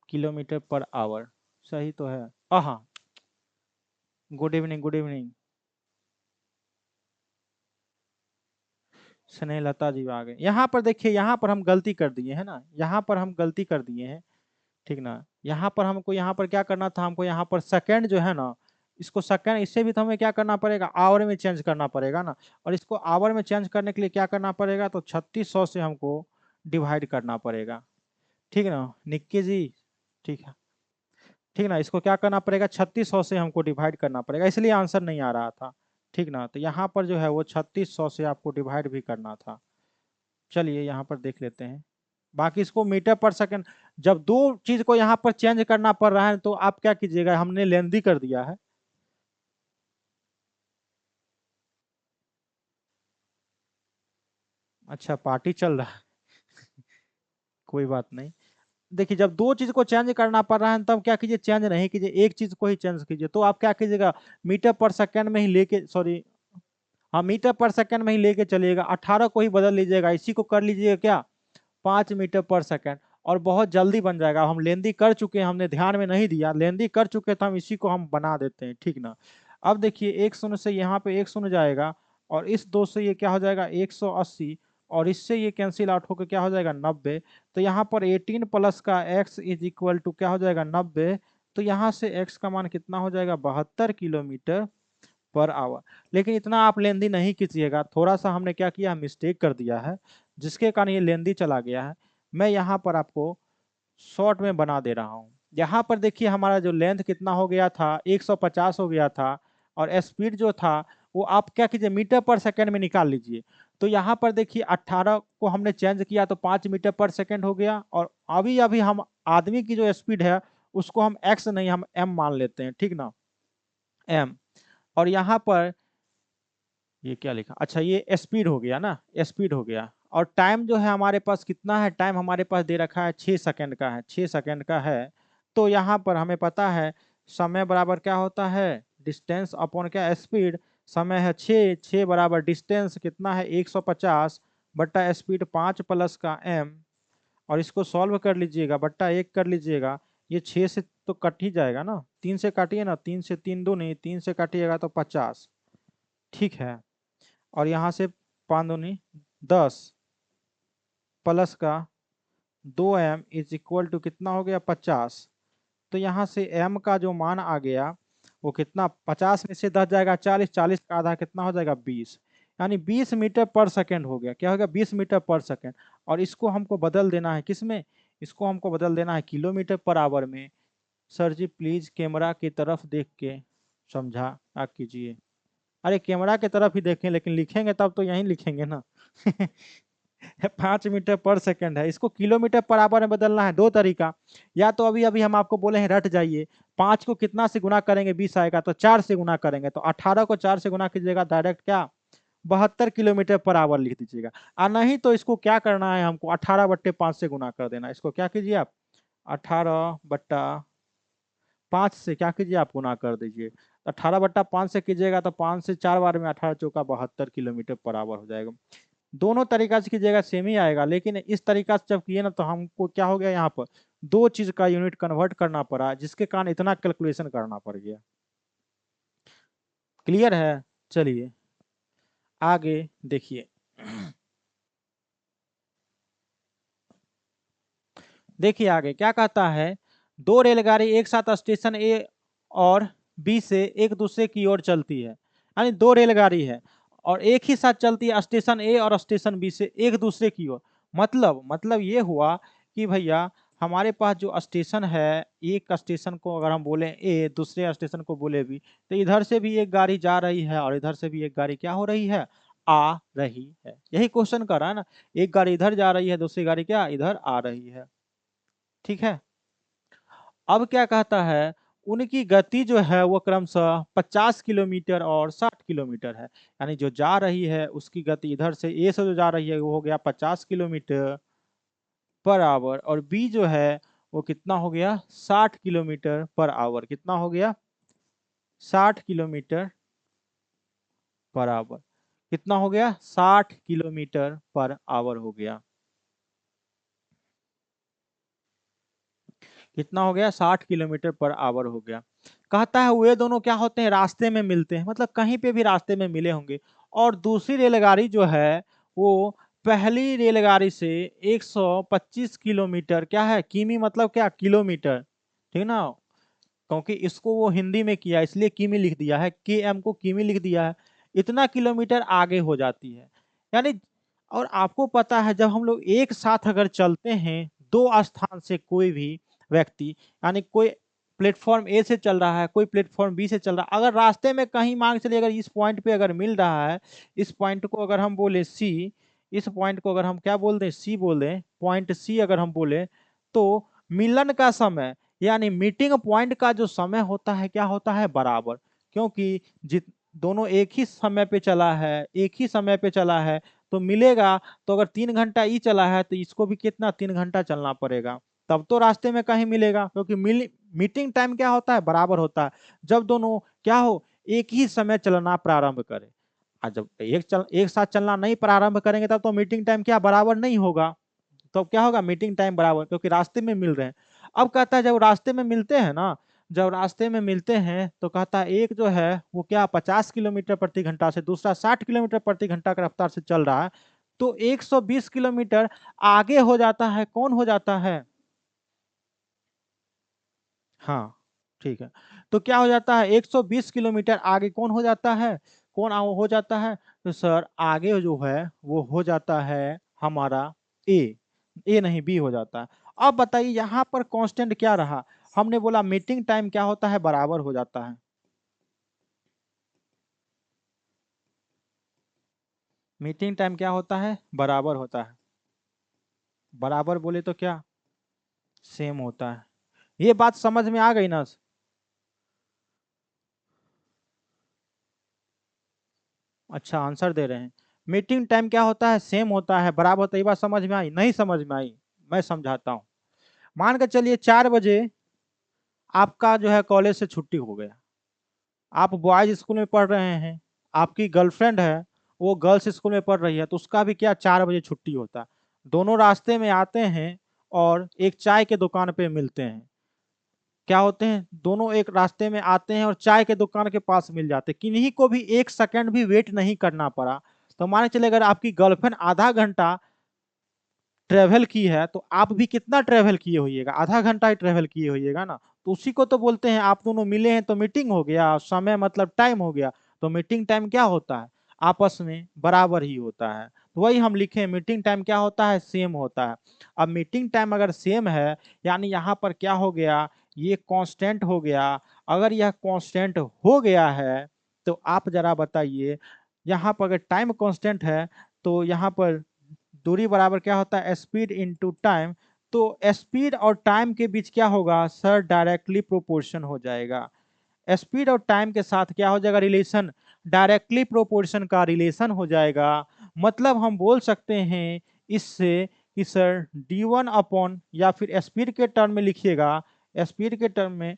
किलोमीटर पर आवर, सही तो है। हाँ, good evening, good evening Snehlata ji आ गए। यहाँ पर देखिए, यहाँ पर हम गलती कर दिए हैं ना, यहाँ पर हम गलती कर दिए हैं, ठीक ना। यहाँ पर हमको, यहाँ पर क्या करना था हमको, यहाँ पर सेकंड जो है ना, इसको सेकंड, इससे भी तो हमें क्या करना पड़ेगा आवर में चेंज करना पड़ेगा ना, और इसको आवर में चेंज करने के लिए क्या करना पड़ेगा, तो 3600 से हमको डिवाइड करना पड़ेगा, ठीक ना निक्की जी। ठीक है, ठीक ना, इसको क्या करना पड़ेगा 3600 से हमको डिवाइड करना पड़ेगा, इसलिए आंसर नहीं आ रहा था, ठीक ना। तो यहाँ पर जो है वो 3600 से आपको डिवाइड भी करना था। चलिए यहाँ पर देख लेते हैं, बाकी इसको मीटर पर सेकंड, जब दो चीज को यहाँ पर चेंज करना पड़ रहा है तो आप क्या कीजिएगा, हमने लेंदी कर दिया है। अच्छा पार्टी चल रहा है कोई बात नहीं। देखिए जब दो चीज को चेंज करना पड़ रहा है तब क्या कीजिए, चेंज नहीं कीजिए, एक चीज को ही चेंज कीजिए। तो आप क्या कीजिएगा, मीटर पर सेकंड में ही लेके, सॉरी हाँ मीटर पर सेकंड में ही लेके चलिएगा, 18 को ही बदल लीजिएगा, इसी को कर लीजिएगा क्या 5 मीटर पर सेकंड, और बहुत जल्दी बन जाएगा। हम लेंदी कर चुके हैं, हमने ध्यान में नहीं दिया, लेंदी कर चुके तो हम इसी को हम बना देते हैं, ठीक ना। अब देखिए एक शून्य से यहाँ पे एक शून्य जाएगा, और इस दो से ये क्या हो जाएगा 180, और इससे ये कैंसिल आउट होकर क्या हो जाएगा 90। तो यहाँ पर 18 प्लस का x इज इक्वल टू क्या हो जाएगा 90। तो यहाँ से x का मान कितना हो जाएगा 72 किलोमीटर पर आवर। लेकिन इतना आप लेंदी नहीं कीजिएगा, थोड़ा सा हमने क्या किया मिस्टेक कर दिया है, जिसके कारण ये लेंदी चला गया है। मैं यहाँ पर आपको शॉर्ट में बना दे रहा हूँ। यहाँ पर देखिए हमारा जो लेंथ कितना हो गया था 150 हो गया था, और स्पीड जो था वो आप क्या कीजिए मीटर पर सेकंड में निकाल लीजिए। तो यहाँ पर देखिए 18 को हमने चेंज किया तो 5 मीटर पर सेकंड हो गया, और अभी अभी हम आदमी की जो स्पीड है उसको हम एक्स नहीं हम एम मान लेते हैं, ठीक ना एम। और यहाँ पर ये क्या लिखा, अच्छा ये स्पीड हो गया ना, स्पीड हो गया। और टाइम जो है हमारे पास कितना है, टाइम हमारे पास दे रखा है 6 सेकंड का है, 6 सेकंड का है। तो यहाँ पर हमें पता है समय बराबर क्या होता है डिस्टेंस अपॉन क्या स्पीड। समय है 6, 6 बराबर डिस्टेंस कितना है 150 बट्टा स्पीड 5 प्लस का एम, और इसको सॉल्व कर लीजिएगा बट्टा 1 कर लीजिएगा। ये 6 से तो कट ही जाएगा ना, 3 से काटिए ना, 3 से 3 दो नहीं, 3 से काटिएगा तो 50, ठीक है। और यहाँ से 5 दूनी 10 प्लस का 2m इज इक्वल टू कितना हो गया 50। तो यहाँ से m का जो मान आ गया वो कितना, 50 में से 10 जाएगा 40, 40 का आधा कितना हो जाएगा 20, यानी 20 मीटर पर सेकंड हो गया, क्या होगा 20 मीटर पर सेकंड। और इसको हमको बदल देना है किस में, इसको हमको बदल देना है किलोमीटर पर आवर में। सर जी प्लीज कैमरा की तरफ देख के समझा आप कीजिए। अरे कैमरा की तरफ ही देखें, लेकिन लिखेंगे तब तो यहीं लिखेंगे ना 5 मीटर पर सेकंड है, इसको किलोमीटर पर आवर में बदलना है। दो तरीका, या तो अभी अभी हम आपको बोले हैं रट जाइए, 5 को कितना से गुना करेंगे 20 आएगा, तो 4 से गुना करेंगे, तो 18 को 4 से गुना कीजिएगा डायरेक्ट क्या 72 किलोमीटर पर आवर लिख दीजिएगा। और नहीं तो इसको क्या करना है हमको 18/5 से गुना कर देना, इसको क्या कीजिए आप 18/5 से क्या कीजिए आप गुना कर दीजिए। 18/5 से कीजिएगा तो 5 से 4 बार में 18 चौका 72 किलोमीटर पर आवर हो जाएगा। दोनों तरीका से कीजिएगा सेम ही आएगा, लेकिन इस तरीका से जब किए ना तो हमको क्या हो गया, यहाँ पर दो चीज का यूनिट कन्वर्ट करना पड़ा, जिसके कारण इतना कैलकुलेशन करना पड़ गया। क्लियर है? चलिए आगे देखिए। देखिए आगे क्या कहता है, दो रेलगाड़ी एक साथ स्टेशन ए और बी से एक दूसरे की ओर चलती है, यानी दो रेलगाड़ी है और एक ही साथ चलती है स्टेशन ए और स्टेशन बी से एक दूसरे की ओर। मतलब ये हुआ कि भैया हमारे पास जो स्टेशन है, एक स्टेशन को अगर हम बोले ए, दूसरे स्टेशन को बोले बी, तो इधर से भी एक गाड़ी जा रही है और इधर से भी एक गाड़ी क्या हो रही है, आ रही है। यही क्वेश्चन कर रहा है ना, एक गाड़ी इधर जा रही है, दूसरी गाड़ी क्या इधर आ रही है। ठीक है। अब क्या कहता है, उनकी गति जो है वो क्रमशः 50 किलोमीटर और 60 किलोमीटर है, यानी जो जा रही है उसकी गति इधर से ए से जो जा रही है वो हो गया 50 किलोमीटर पर आवर, और बी जो है वो कितना हो गया 60 किलोमीटर पर आवर। कितना हो गया 60 किलोमीटर पर आवर। कितना हो गया 60 किलोमीटर पर आवर हो गया। कितना हो गया 60 किलोमीटर पर आवर हो गया। कहता है वे दोनों क्या होते हैं, रास्ते में मिलते हैं, मतलब कहीं पे भी रास्ते में मिले होंगे। और दूसरी रेलगाड़ी जो है वो पहली रेलगाड़ी से 125 किलोमीटर क्या है, किमी मतलब क्या किलोमीटर, ठीक ना, क्योंकि इसको वो हिंदी में किया इसलिए किमी लिख दिया है, के एम को किमी लिख दिया है। इतना किलोमीटर आगे हो जाती है, यानी। और आपको पता है जब हम लोग एक साथ अगर चलते हैं दो स्थान से कोई भी व्यक्ति, यानी कोई प्लेटफॉर्म ए से चल रहा है, कोई प्लेटफॉर्म बी से चल रहा है, अगर रास्ते में कहीं मान के चलिए अगर इस पॉइंट पे अगर मिल रहा है, इस पॉइंट को अगर हम बोले सी, इस पॉइंट को अगर हम क्या बोल दें सी बोल दें, पॉइंट सी अगर हम बोले, तो मिलन का समय यानी मीटिंग पॉइंट का जो समय होता है क्या होता है बराबर, क्योंकि जित दोनों एक ही समय पे चला है, एक ही समय पे चला है, तो मिलेगा। तो अगर 3 घंटा ई चला है तो इसको भी कितना 3 घंटा चलना पड़ेगा, तब तो रास्ते में कहीं मिलेगा, क्योंकि मीटिंग टाइम क्या होता है बराबर होता है जब दोनों क्या हो एक ही समय चलना प्रारंभ करें। और जब एक साथ चलना नहीं प्रारंभ करेंगे तब तो मीटिंग टाइम क्या बराबर नहीं होगा, तो क्या होगा मीटिंग टाइम बराबर, क्योंकि रास्ते में मिल रहे हैं। अब कहता है जब रास्ते में मिलते हैं ना, जब रास्ते में मिलते हैं तो कहता है एक जो है वो क्या 50 किलोमीटर प्रति घंटा से, दूसरा 60 किलोमीटर प्रति घंटा की रफ्तार से चल रहा है, तो 120 किलोमीटर आगे हो जाता है। कौन हो जाता है? हाँ ठीक है। तो क्या हो जाता है 120 किलोमीटर आगे कौन हो जाता है, हो जाता है, तो सर आगे जो है वो हो जाता है हमारा ए, ए नहीं बी हो जाता है। अब बताइए यहाँ पर कांस्टेंट क्या रहा, हमने बोला मीटिंग टाइम क्या होता है बराबर हो जाता है। मीटिंग टाइम क्या होता है बराबर होता है, बराबर बोले तो क्या सेम होता है। ये बात समझ में आ गई ना? अच्छा आंसर दे रहे हैं। मीटिंग टाइम क्या होता है सेम होता है, बराबर होता है। ये बात समझ में आई नहीं समझ में आई? मैं समझाता हूँ। मान के चलिए 4 बजे आपका जो है कॉलेज से छुट्टी हो गया, आप बॉयज स्कूल में पढ़ रहे हैं, आपकी गर्लफ्रेंड है वो गर्ल्स स्कूल में पढ़ रही है, तो उसका भी क्या 4 बजे छुट्टी होता है। दोनों रास्ते में आते हैं और एक चाय के दुकान पे मिलते हैं। क्या होते हैं दोनों एक रास्ते में आते हैं और चाय के दुकान के पास मिल जाते हैं, किन्हीं को भी एक सेकंड भी वेट नहीं करना पड़ा। तो मान के चले अगर आपकी गर्लफ्रेंड आधा घंटा ट्रेवल की है तो आप भी कितना ट्रेवल किए होइएगा, आधा घंटा ही ट्रेवल किए होइएगा ना। तो उसी को तो बोलते हैं आप दोनों मिले हैं तो मीटिंग हो गया, समय मतलब टाइम हो गया। तो मीटिंग टाइम क्या होता है आपस में बराबर ही होता है, तो वही हम लिखे मीटिंग टाइम क्या होता है सेम होता है। अब मीटिंग टाइम अगर सेम है यानी यहाँ पर क्या हो गया, ये कांस्टेंट हो गया। अगर यह कांस्टेंट हो गया है तो आप जरा बताइए, यहाँ पर अगर टाइम कांस्टेंट है तो यहाँ पर दूरी बराबर क्या होता है स्पीड इनटू टाइम। तो स्पीड और टाइम के बीच क्या होगा सर डायरेक्टली प्रोपोर्शन हो जाएगा। स्पीड और टाइम के साथ क्या हो जाएगा रिलेशन, डायरेक्टली प्रोपोर्शन का रिलेशन हो जाएगा। मतलब हम बोल सकते हैं इससे कि सर d1 अपॉन, या फिर स्पीड के टर्म में लिखिएगा, स्पीड के टर्म में,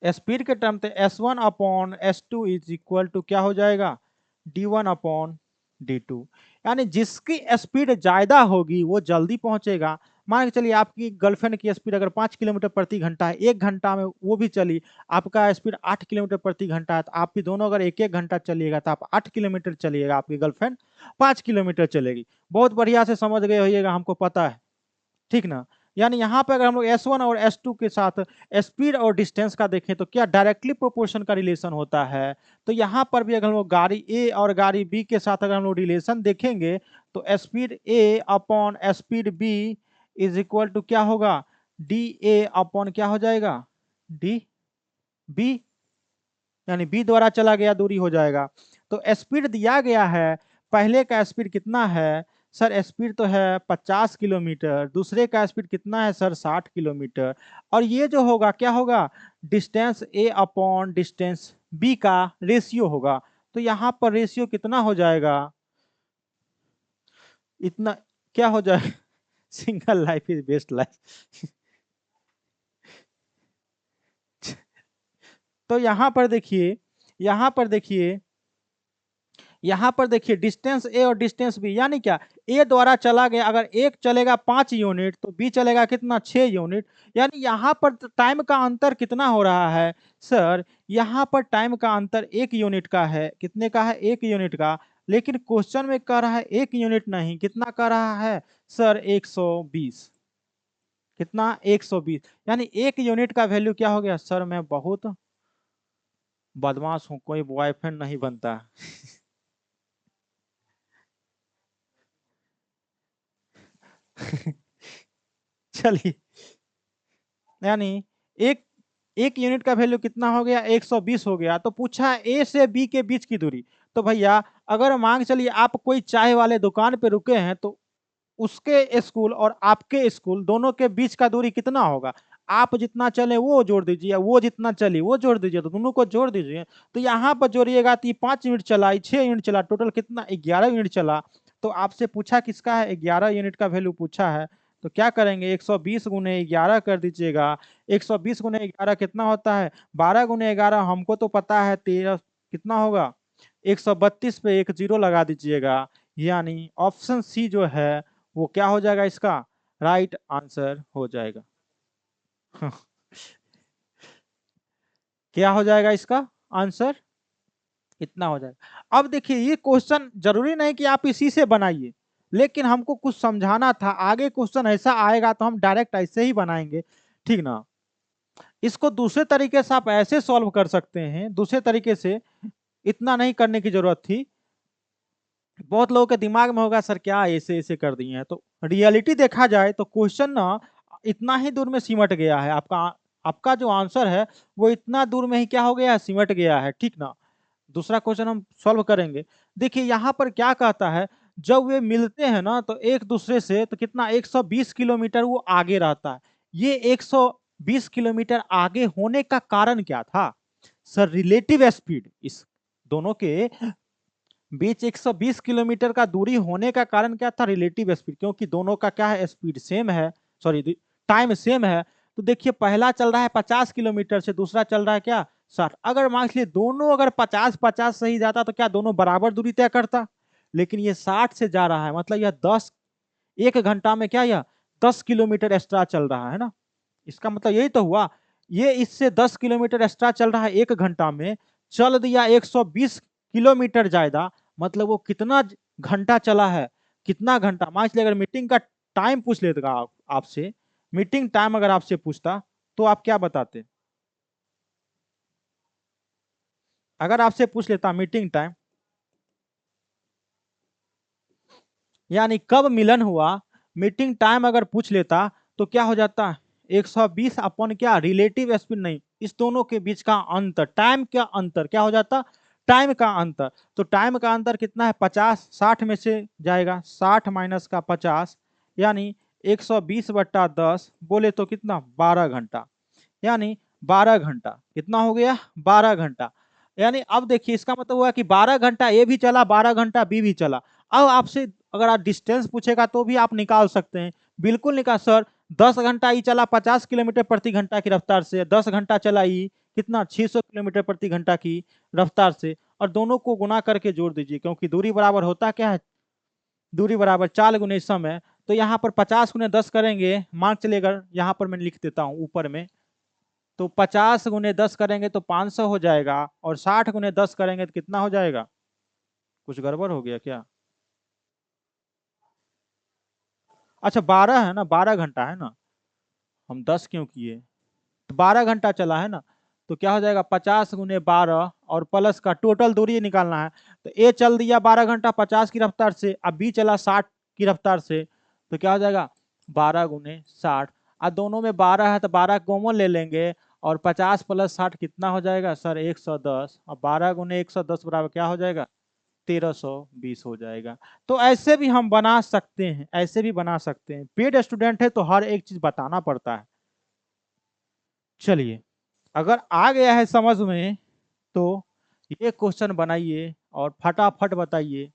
स्पीड के टर्म पे S1 upon S2 is equal to क्या हो जाएगा d1/d2। यानी जिसकी स्पीड ज्यादा होगी वो जल्दी पहुंचेगा। मान के चलिए आपकी गर्लफ्रेंड की स्पीड अगर 5 किलोमीटर प्रति घंटा है, 1 घंटा में वो भी चली, आपका स्पीड 8 किलोमीटर प्रति घंटा है, तो आप भी दोनों अगर एक एक घंटा चलिएगा तो आप 8 किलोमीटर चलिएगा, आपकी गर्लफ्रेंड 5 किलोमीटर चलेगी। बहुत बढ़िया से समझ गए होइएगा, हमको पता है, ठीक ना। यानी यहाँ पे अगर हम लोग S1 और S2 के साथ स्पीड और डिस्टेंस का देखें तो क्या डायरेक्टली प्रोपोर्शन का रिलेशन होता है। तो यहाँ पर भी अगर हम लोग गाड़ी A और गाड़ी B के साथ अगर हम लोग रिलेशन देखेंगे तो speed A upon speed B is equal to क्या होगा, DA अपॉन क्या हो जाएगा, DB, यानी B द्वारा चला गया दूरी हो जाएगा। तो स्पीड दिया गया है, पहले का स्पीड कितना है सर, स्पीड तो है 50 किलोमीटर, दूसरे का स्पीड कितना है सर 60 किलोमीटर, और ये जो होगा क्या होगा, distance A upon distance B का रेशियो होगा। तो यहाँ पर रेशियो कितना हो जाएगा, इतना क्या हो जाएगा, single life is best life. तो यहाँ पर देखिए, यहाँ पर देखिए, यहाँ पर देखिए डिस्टेंस ए और डिस्टेंस बी, यानी क्या, ए द्वारा चला गया, अगर एक चलेगा 5 यूनिट तो बी चलेगा कितना 6 यूनिट। यानी यहाँ पर टाइम का अंतर कितना हो रहा है सर, यहाँ पर टाइम का अंतर 1 यूनिट का है, कितने का है, 1 यूनिट का। लेकिन क्वेश्चन में कह रहा है 1 यूनिट नहीं, कितना कह रहा है सर 120, कितना 120। यानी 1 यूनिट का वैल्यू क्या हो गया सर, मैं बहुत बदमाश हूँ, कोई बॉयफ्रेंड नहीं बनता। चलिए, यानी एक एक यूनिट का वैल्यू कितना हो गया, 120 हो गया। तो पूछा ए से बी के बीच की दूरी। तो भैया अगर मान चलिए आप कोई चाय वाले दुकान पे रुके हैं तो उसके स्कूल और आपके स्कूल दोनों के बीच का दूरी कितना होगा, आप जितना चले वो जोड़ दीजिए, वो जितना चली वो जोड़ दीजिए, तो दोनों को जोड़ दीजिए। तो यहाँ पर जोड़िएगा तो ये 5 यूनिट चला, 6 यूनिट चला, टोटल कितना 11 यूनिट चला। तो आपसे पूछा किसका है, 11 यूनिट का वैल्यू पूछा है। तो क्या करेंगे, 120 गुने 11 कर दीजिएगा। 120 गुने 11 कितना होता है, 12 गुने 11, हमको तो पता है 13 कितना होगा, 132 पे एक जीरो लगा दीजिएगा। यानी ऑप्शन सी जो है वो क्या हो जाएगा, इसका राइट आंसर हो जाएगा। क्या हो जाएगा इसका आंसर, इतना हो जाएगा। अब देखिए ये क्वेश्चन जरूरी नहीं कि आप इसी से बनाइए, लेकिन हमको कुछ समझाना था, आगे क्वेश्चन ऐसा आएगा तो हम डायरेक्ट ऐसे ही बनाएंगे, ठीक ना। इसको दूसरे तरीके से आप ऐसे सॉल्व कर सकते हैं, दूसरे तरीके से, इतना नहीं करने की जरूरत थी। बहुत लोगों के दिमाग में होगा सर क्या ऐसे ऐसे कर दिए हैं, तो रियलिटी देखा जाए तो क्वेश्चन ना इतना ही दूर में सिमट गया है, आपका आपका जो आंसर है वो इतना दूर में ही क्या हो गया है, सिमट गया है, ठीक ना। दूसरा क्वेश्चन हम सॉल्व करेंगे। देखिए यहाँ पर क्या कहता है, जब वे मिलते हैं ना तो एक दूसरे से तो कितना 120 किलोमीटर वो आगे रहता है। ये 120 किलोमीटर आगे होने का कारण क्या था सर, रिलेटिव स्पीड, इस दोनों के बीच 120 किलोमीटर का दूरी होने का कारण क्या था, रिलेटिव स्पीड, क्योंकि दोनों का क्या है, स्पीड सेम है, सॉरी टाइम सेम है। तो देखिए पहला चल रहा है 50 किलोमीटर से, दूसरा चल रहा है क्या 60। अगर मान लीजिए दोनों अगर 50-50 सही जाता तो क्या दोनों बराबर दूरी तय करता, लेकिन ये 60 से जा रहा है, मतलब यह 10, 1 घंटा में क्या यह 10 किलोमीटर एक्स्ट्रा चल रहा है ना। इसका मतलब यही तो हुआ, ये इससे 10 किलोमीटर एक्स्ट्रा चल रहा है 1 घंटा में, चल दिया 120 किलोमीटर ज्यादा, मतलब वो कितना घंटा चला है, कितना घंटा। मान लीजिए अगर मीटिंग का टाइम पूछ लेगा आपसे, मीटिंग टाइम अगर आपसे पूछता तो आप क्या बताते, अगर आपसे पूछ लेता मीटिंग टाइम, यानी कब मिलन हुआ, मीटिंग टाइम अगर पूछ लेता तो क्या हो जाता, 120 अपन क्या रिलेटिव स्पीड नहीं, इस दोनों के बीच का अंतर, टाइम का अंतर क्या हो जाता, टाइम का अंतर। तो टाइम का अंतर कितना है 50, 60 में से जाएगा 60 माइनस का 50, यानी 120/10 बोले तो कितना 12 घंटा, यानी 12 घंटा कितना हो गया 12 घंटा। यानी अब देखिए इसका मतलब हुआ कि 12 घंटा ए भी चला, 12 घंटा बी भी चला। अब आपसे अगर आप डिस्टेंस पूछेगा तो भी आप निकाल सकते हैं, बिल्कुल निकाल सर। 10 घंटा ई चला 50 किलोमीटर प्रति घंटा की रफ्तार से, 10 घंटा चला ई कितना 600 किलोमीटर प्रति घंटा की रफ्तार से। और दोनों को गुना करके जोड़ दीजिए, क्योंकि दूरी बराबर होता क्या है, दूरी बराबर 4 गुने समय। तो यहाँ पर 50 गुने 10 करेंगे, मान चलेगा यहाँ पर मैं लिख देता हूँ ऊपर में, तो 50 गुने 10 करेंगे तो 500 हो जाएगा, और 60 गुने 10 करेंगे तो कितना हो जाएगा? कुछ गड़बड़ हो गया क्या? अच्छा 12 है ना, 12 घंटा है ना, हम 10 क्यों किए, तो 12 घंटा चला है ना। तो क्या हो जाएगा, 50 गुने 12 और प्लस का टोटल दूरी निकालना है। तो ए चल दिया 12 घंटा 50 की रफ्तार से, अब बी चला 60 की रफ्तार से, तो क्या हो जाएगा 12 गुने 60। अब दोनों में 12 है तो 12 कॉमन ले लेंगे, और 50 प्लस 60 कितना हो जाएगा सर 110। अब 12 गुने 110 बराबर क्या हो जाएगा, 1320 हो जाएगा। तो ऐसे भी हम बना सकते हैं, ऐसे भी बना सकते हैं। पेड स्टूडेंट है तो हर एक चीज बताना पड़ता है। चलिए, अगर आ गया है समझ में तो ये क्वेश्चन बनाइए और फटाफट बताइए।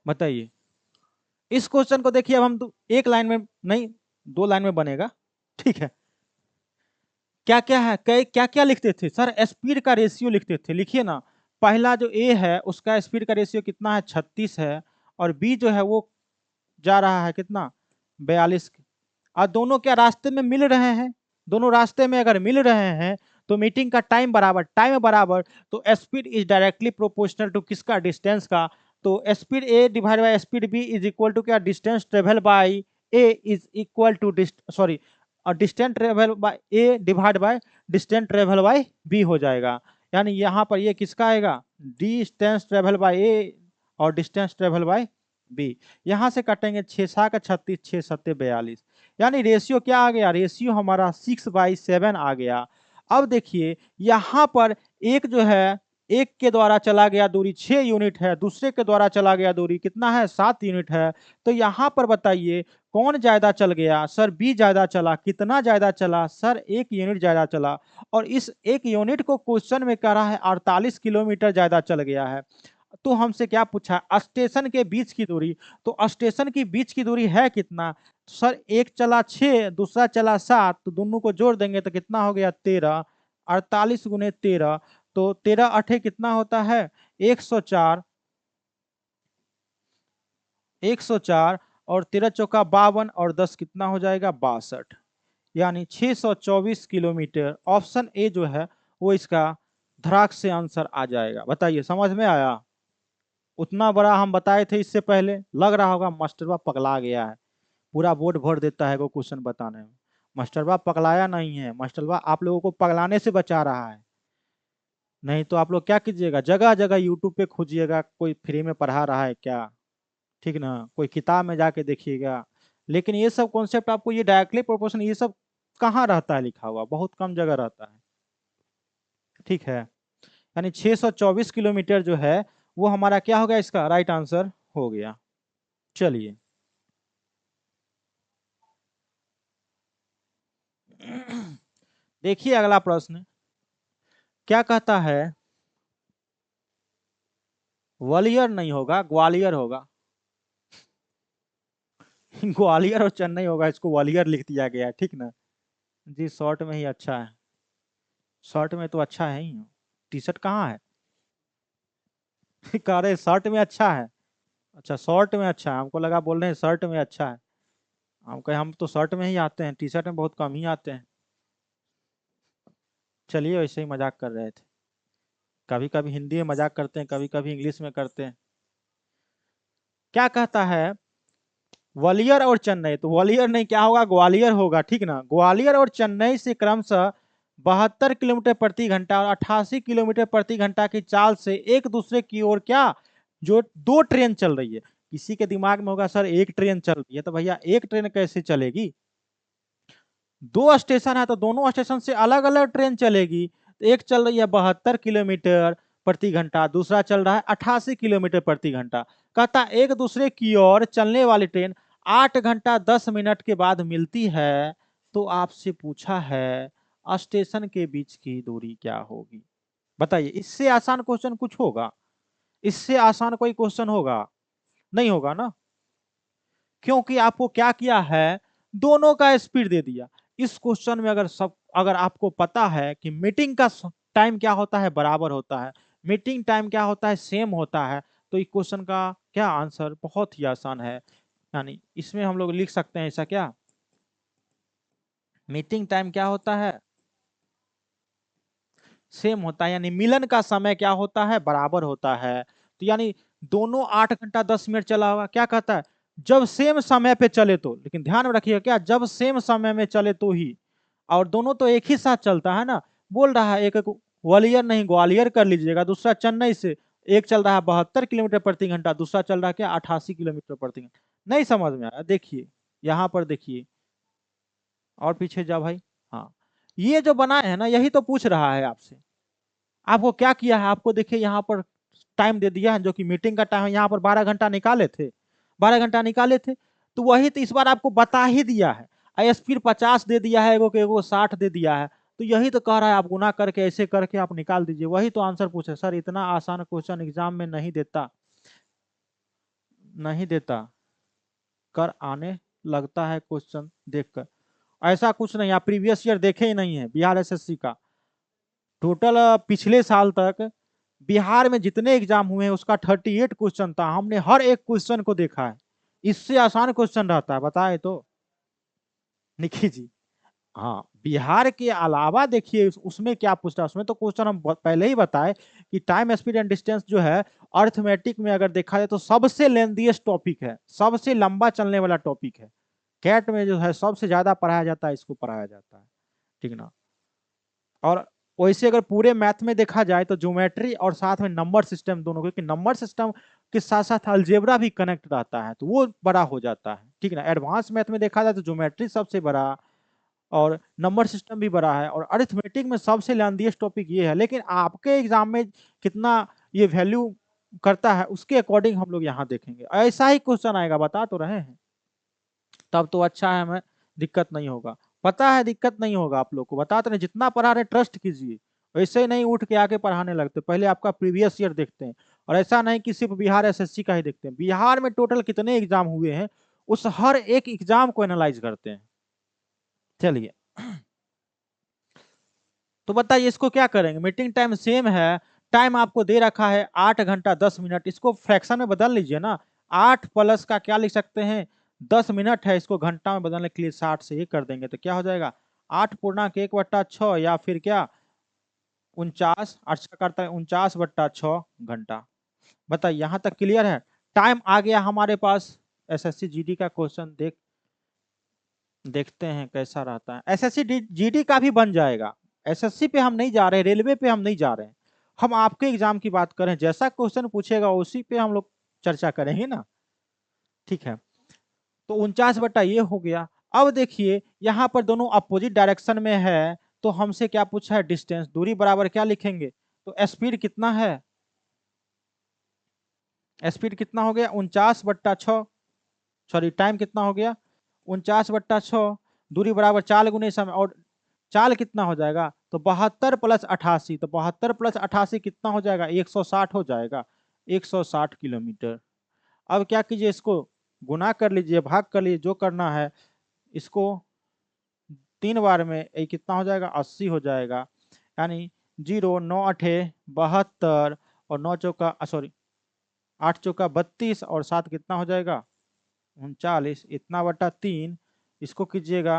बताइए इस क्वेश्चन को, देखिए अब हम एक लाइन में नहीं, 2 लाइन में बनेगा, ठीक है। क्या क्या है, क्या क्या लिखते थे सर, स्पीड का रेशियो लिखते थे, लिखिए ना। पहला जो ए है उसका स्पीड का रेशियो कितना है, 36 है, और बी जो है वो जा रहा है कितना, 42। और दोनों क्या रास्ते में मिल रहे हैं, दोनों रास्ते में अगर मिल रहे हैं तो मीटिंग का टाइम बराबर, तो speed is directly proportional to किसका, डिस्टेंस का। तो speed A divide by speed B is equal to क्या, distance travel by A is equal to sorry, और distance travel by A divide by distance travel by B हो जाएगा। यानी यहाँ पर ये किसका आएगा, डिस्टेंस ट्रेवल बाय ए और डिस्टेंस ट्रेवल बाय बी। यहां से कटेंगे 6 7 36, 6 7 42, यानी रेशियो क्या आ गया, रेशियो हमारा 6/7 आ गया। अब देखिए यहाँ पर एक जो है, एक के द्वारा चला गया दूरी 6 यूनिट है, दूसरे के द्वारा चला गया दूरी कितना है, 7 यूनिट है। तो यहाँ पर बताइए कौन ज्यादा चल गया, सर बी ज्यादा चला। कितना ज्यादा चला सर, 1 यूनिट ज्यादा चला। और इस 1 यूनिट को क्वेश्चन में कह रहा है 48 किलोमीटर ज्यादा चल गया है। तो हमसे क्या पूछा, स्टेशन के बीच की दूरी। तो स्टेशन की बीच की दूरी है कितना, सर एक चला 6 दूसरा चला 7, तो दोनों को जोड़ देंगे तो कितना हो गया 13। 48 गुने 13, तो 13 8 कितना होता है 104, 104, और 13 चौका 52, और 10 कितना हो जाएगा 62, यानी 624 किलोमीटर। ऑप्शन ए जो है वो इसका धड़ाक से आंसर आ जाएगा। बताइए समझ में आया? उतना बड़ा हम बताए थे इससे पहले, लग रहा होगा मास्टरबा पगला गया है, पूरा बोर्ड भर देता है वो क्वेश्चन बताने में। मास्टरबा पगलाया नहीं है, मास्टरबा आप लोगों को पगलाने से बचा रहा है। नहीं तो आप लोग क्या कीजिएगा, जगह जगह यूट्यूब पे खोजिएगा कोई फ्री में पढ़ा रहा है क्या, ठीक ना, कोई किताब में जाके देखिएगा। लेकिन ये सब कॉन्सेप्ट आपको, ये डायरेक्टली प्रोपोर्शन, ये सब कहाँ रहता है लिखा हुआ, बहुत कम जगह रहता है, ठीक है। यानी 624 किलोमीटर जो है वो हमारा क्या हो गया, इसका राइट आंसर हो गया। चलिए देखिए अगला प्रश्न क्या कहता है, ग्वालियर नहीं होगा, ग्वालियर होगा। ग्वालियर और चेन्नई होगा, इसको ग्वालियर लिख दिया गया है, ठीक ना। जी शॉर्ट में ही अच्छा है, शर्ट में तो अच्छा है ही। टी शर्ट कहाँ है? कह रहे शर्ट में अच्छा है। अच्छा शर्ट में अच्छा है, हमको लगा बोल रहे हैं शर्ट में अच्छा है। हम कहे हम तो शर्ट में ही आते हैं, टी शर्ट में बहुत कम ही आते हैं। चलिए वैसे ही मजाक कर रहे थे, कभी कभी हिंदी में मजाक करते हैं, कभी कभी इंग्लिश में करते हैं। क्या कहता है, ग्वालियर और चेन्नई, तो ग्वालियर नहीं क्या होगा, ग्वालियर होगा, ठीक ना। ग्वालियर और चेन्नई से क्रमशः 72 किलोमीटर प्रति घंटा और 88 किलोमीटर प्रति घंटा की चाल से एक दूसरे की ओर क्या, जो दो ट्रेन चल रही है। किसी के दिमाग में होगा सर एक ट्रेन चल रही है, तो भैया एक ट्रेन कैसे चलेगी, दो स्टेशन है तो दोनों स्टेशन से अलग अलग ट्रेन चलेगी। एक चल रही है 72 किलोमीटर प्रति घंटा, दूसरा चल रहा है 88 किलोमीटर प्रति घंटा। कहता एक दूसरे की ओर चलने वाली ट्रेन 8 घंटा 10 मिनट के बाद मिलती है। तो आपसे पूछा है स्टेशन के बीच की दूरी क्या होगी। बताइए इससे आसान क्वेश्चन कुछ होगा, इससे आसान कोई क्वेश्चन होगा, नहीं होगा ना। क्योंकि आपको क्या किया है, दोनों का स्पीड दे दिया। इस क्वेश्चन में अगर आपको पता है कि मीटिंग का टाइम क्या होता है, बराबर होता है, मीटिंग टाइम क्या होता है, सेम होता है, तो इस क्वेश्चन का क्या आंसर बहुत ही आसान है। यानी इसमें हम लोग लिख सकते हैं ऐसा, क्या मीटिंग टाइम क्या होता है, सेम होता है, यानी मिलन का समय क्या होता है, बराबर होता है। तो यानी दोनों 8 घंटा 10 मिनट चला हुआ, क्या कहता है, जब सेम समय पे चले तो, लेकिन ध्यान में रखिएगा क्या, जब सेम समय में चले तो ही, और दोनों तो एक ही साथ चलता है ना। बोल रहा है एक ग्वालियर नहीं ग्वालियर कर लीजिएगा, दूसरा चेन्नई से, एक चल रहा है 72 किलोमीटर प्रति घंटा, दूसरा चल रहा है क्या 88 किलोमीटर प्रति घंटा। नहीं समझ में आया, देखिए यहाँ पर देखिए, और पीछे जा भाई। हाँ, ये जो बनाए है ना, यही तो पूछ रहा है आपसे। आपको क्या किया है, आपको देखिए यहाँ पर टाइम दे दिया है, जो कि मीटिंग का टाइम है, यहाँ पर 12 घंटा निकाले थे, 12 घंटा निकाले थे, तो वही तो इस बार आपको बता ही दिया है। स्पीड 50 दे दिया है, एगो 60 दे दिया है, तो यही तो कह रहा है, आप गुना करके ऐसे करके आप निकाल दीजिए, वही तो आंसर पूछे। सर इतना आसान क्वेश्चन एग्जाम में नहीं देता, नहीं देता, कर आने लगता है क्वेश्चन देखकर। ऐसा कुछ नहीं, आप प्रीवियस ईयर देखे ही नहीं है बिहार एसएससी का। टोटल पिछले साल तक बिहार में जितने एग्जाम हुए हैं उसका 38 क्वेश्चन था, हमने हर एक क्वेश्चन को देखा है। इससे आसान क्वेश्चन रहता है, बताए तो निखिल जी। हाँ, बिहार के अलावा देखिए उसमें क्या पूछता है, उसमें तो क्वेश्चन हम पहले ही बताए कि टाइम स्पीड एंड डिस्टेंस जो है, अर्थमेटिक में अगर देखा जाए तो सबसे लेंथीएस्ट टॉपिक है, सबसे लंबा चलने वाला टॉपिक है। कैट में जो है सबसे ज्यादा पढ़ाया जाता है, इसको पढ़ाया जाता है, ठीक ना। और वैसे अगर पूरे मैथ में देखा जाए तो ज्योमेट्री और साथ में नंबर सिस्टम दोनों, क्योंकि नंबर सिस्टम के साथ साथ अलजेब्रा भी कनेक्ट रहता है, तो वो बड़ा हो जाता है, ठीक ना। एडवांस मैथ में देखा जाए तो ज्योमेट्री सबसे बड़ा और नंबर सिस्टम भी बड़ा है, और अरिथमेटिक में सबसे लेंथीएस्ट टॉपिक ये है। लेकिन आपके एग्जाम में कितना ये वैल्यू करता है, उसके अकॉर्डिंग हम लोग यहाँ देखेंगे। ऐसा ही क्वेश्चन आएगा, बता तो रहे हैं, तब तो अच्छा है, हमें दिक्कत नहीं होगा। पता है दिक्कत नहीं होगा, आप लोग को बताते रहे, जितना पढ़ा रहे ट्रस्ट कीजिए, वैसे ही नहीं उठ के आके पढ़ाने लगते, पहले आपका प्रीवियस ईयर देखते हैं। और ऐसा नहीं कि सिर्फ बिहार एसएससी का ही देखते हैं, बिहार में टोटल कितने एग्जाम हुए हैं उस हर एक एग्जाम को एनालाइज करते हैं। चलिए, तो बताइए इसको क्या करेंगे, मीटिंग टाइम सेम है, टाइम आपको दे रखा है 8 घंटा 10 मिनट, इसको फ्रैक्शन में बदल लीजिए ना। 8 प्लस का क्या लिख सकते हैं, 10 मिनट है, इसको घंटा में बदलने के लिए 60 से ये कर देंगे, तो क्या हो जाएगा 8 पूर्णांक 1/6, या फिर क्या 49, 8 करता है 49/6 घंटा। बताइए यहाँ तक क्लियर है। टाइम आ गया हमारे पास। एसएससी जीडी का क्वेश्चन देखते हैं कैसा रहता है। एसएससी जीडी का भी बन जाएगा, एसएससी पे हम नहीं जा रहे, रेलवे पे हम नहीं जा रहे हैं, हम आपके एग्जाम की बात करें, जैसा क्वेश्चन पूछेगा उसी पे हम लोग चर्चा करेंगे ना, ठीक है। तो 49 ये हो गया। अब देखिए यहाँ पर दोनों अपोजिट डायरेक्शन में है, तो हमसे क्या पूछा है, डिस्टेंस, दूरी बराबर क्या लिखेंगे, तो स्पीड कितना है, स्पीड कितना हो गया 49/6, सॉरी टाइम कितना हो गया 49/6, दूरी बराबर 4 गुने समय, और चाल कितना हो जाएगा, तो 72 + 88, तो 72 + 88 कितना हो जाएगा 160 हो जाएगा, 160 किलोमीटर। अब क्या कीजिए, इसको गुना कर लीजिए, भाग कर लीजिए, जो करना है, इसको 3 बार में ये कितना हो जाएगा 80 हो जाएगा। यानी 0 9 8 72 और 9 चौका सॉरी 8 चौका 32 और 7 कितना हो जाएगा 39, इतना बटा 3, इसको कीजिएगा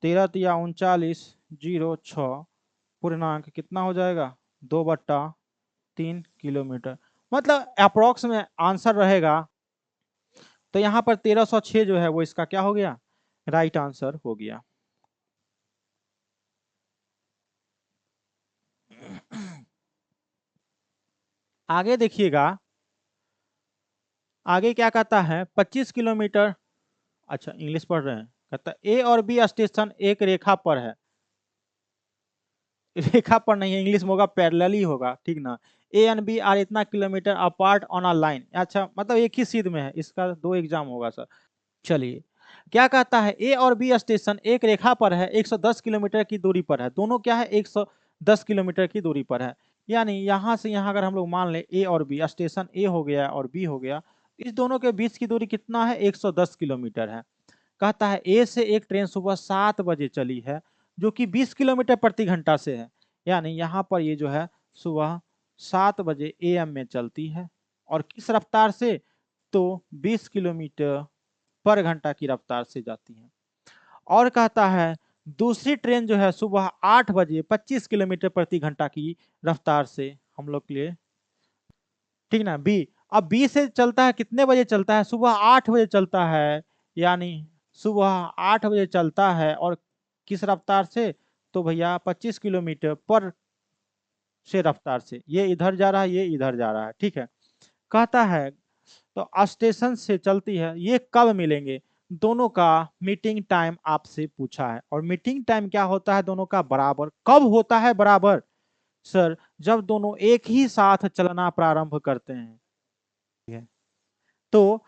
13 तिया 39, 0 6 पूर्णांक कितना हो जाएगा 2/3 किलोमीटर। मतलब अप्रोक्स में आंसर रहेगा, तो यहाँ पर 1306 जो है वो इसका क्या हो गया, राइट आंसर हो गया। आगे देखिएगा, आगे क्या कहता है 25 किलोमीटर, अच्छा इंग्लिश पढ़ रहे हैं, कहता है ए और बी स्टेशन एक रेखा पर है, रेखा पर नहीं है, इंग्लिश में होगा पैरेलली होगा, ठीक ना। ए एंड बी आर इतना kilometre apart on a line, अच्छा मतलब एक ही सीध में है, इसका 2 एग्जाम होगा सर। चलिए, क्या कहता है ए और बी स्टेशन एक रेखा पर है, 110 किलोमीटर की दूरी पर है, दोनों क्या है 110 किलोमीटर की दूरी पर है। यानी यहाँ से यहाँ अगर हम लोग मान ले ए और बी, स्टेशन ए हो गया और बी हो गया, इस दोनों के बीच की दूरी कितना है, 110 किलोमीटर है। कहता है ए से एक ट्रेन सुबह 7 बजे चली है जो कि 20 किलोमीटर प्रति घंटा से है। यानी यहाँ पर ये जो है सुबह 7 बजे एएम में चलती है और किस रफ्तार से, तो 20 किलोमीटर पर घंटा की रफ्तार से जाती है। और कहता है दूसरी ट्रेन जो है सुबह 8 बजे 25 किलोमीटर प्रति घंटा की रफ्तार से हम लोग के लिए, ठीक ना, बी। अब बी से चलता है, कितने बजे चलता है, सुबह 8 बजे चलता है। यानी सुबह 8 बजे चलता है और किस रफ्तार से, तो भैया 25 किलोमीटर पर से रफ्तार से। ये इधर जा रहा है, ये इधर जा रहा है, ठीक है। कहता है तो स्टेशन से चलती है, ये कब मिलेंगे, दोनों का मीटिंग टाइम आपसे पूछा है। और मीटिंग टाइम क्या होता है दोनों का, बराबर। कब होता है बराबर, सर जब दोनों एक ही साथ चलना प्रारंभ करते हैं। तो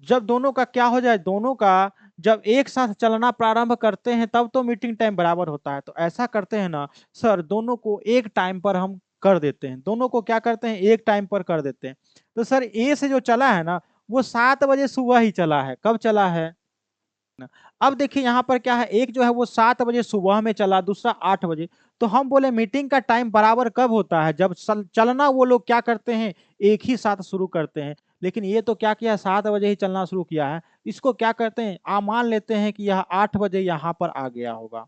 जब दोनों का क्या हो जाए, दोनों का जब एक साथ चलना प्रारंभ करते हैं तब तो मीटिंग टाइम बराबर होता है। तो ऐसा करते हैं ना सर, दोनों को एक टाइम पर हम कर देते हैं, दोनों को क्या करते हैं, एक टाइम पर कर देते हैं। तो सर ए से जो चला है ना वो 7 बजे सुबह ही चला है। कब चला है, अब देखिए यहाँ पर क्या है, एक जो है वो 7 बजे सुबह में चला, दूसरा 8 बजे। तो हम बोले मीटिंग का टाइम बराबर कब होता है, जब चलना वो लोग क्या करते हैं, एक ही साथ शुरू करते हैं। लेकिन ये तो क्या किया, 7 बजे ही चलना शुरू किया है। इसको क्या करते हैं, मान लेते हैं कि यह 8 बजे यहाँ पर आ गया होगा।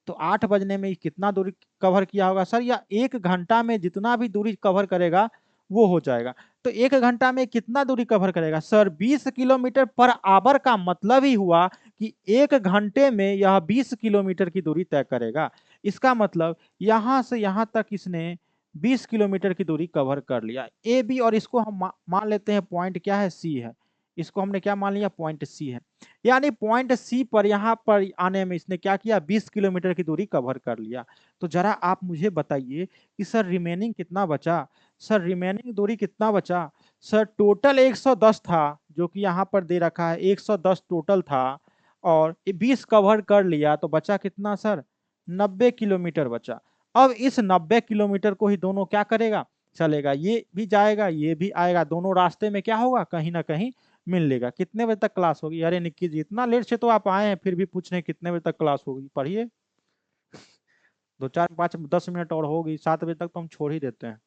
तो 8 बजने में कितना दूरी कवर किया होगा सर, या 1 घंटा में जितना भी दूरी कवर करेगा वो हो जाएगा। तो 1 घंटा में कितना दूरी कवर करेगा सर, 20 किलोमीटर पर आवर का मतलब ही हुआ कि 1 घंटे में यह 20 किलोमीटर की दूरी तय करेगा। इसका मतलब यहां से यहां तक इसने 20 किलोमीटर की दूरी कवर कर लिया। ए बी, और इसको हम मान लेते हैं पॉइंट क्या है, सी है। इसको हमने क्या मान लिया, पॉइंट सी है। यानी पॉइंट सी पर यहाँ पर आने में इसने क्या किया, 20 किलोमीटर की दूरी कवर कर लिया। तो जरा आप मुझे बताइए कि सर रिमेनिंग कितना बचा, सर रिमेनिंग दूरी कितना बचा। सर टोटल 110 था जो कि यहाँ पर दे रखा है, 110 टोटल था और 20 कवर कर लिया, तो बचा कितना सर, 90 किलोमीटर बचा। अब इस 90 किलोमीटर को ही दोनों क्या करेगा, चलेगा, ये भी जाएगा ये भी आएगा, दोनों रास्ते में क्या होगा, कहीं ना कहीं मिल लेगा। कितने बजे तक क्लास होगी, अरे निक्की जी इतना लेट से तो आप आए हैं फिर भी पूछ रहे हैं कितने बजे तक क्लास होगी, पढ़िए। 2 4 5 10 मिनट और होगी, 7 बजे तक तो हम छोड़ ही देते हैं।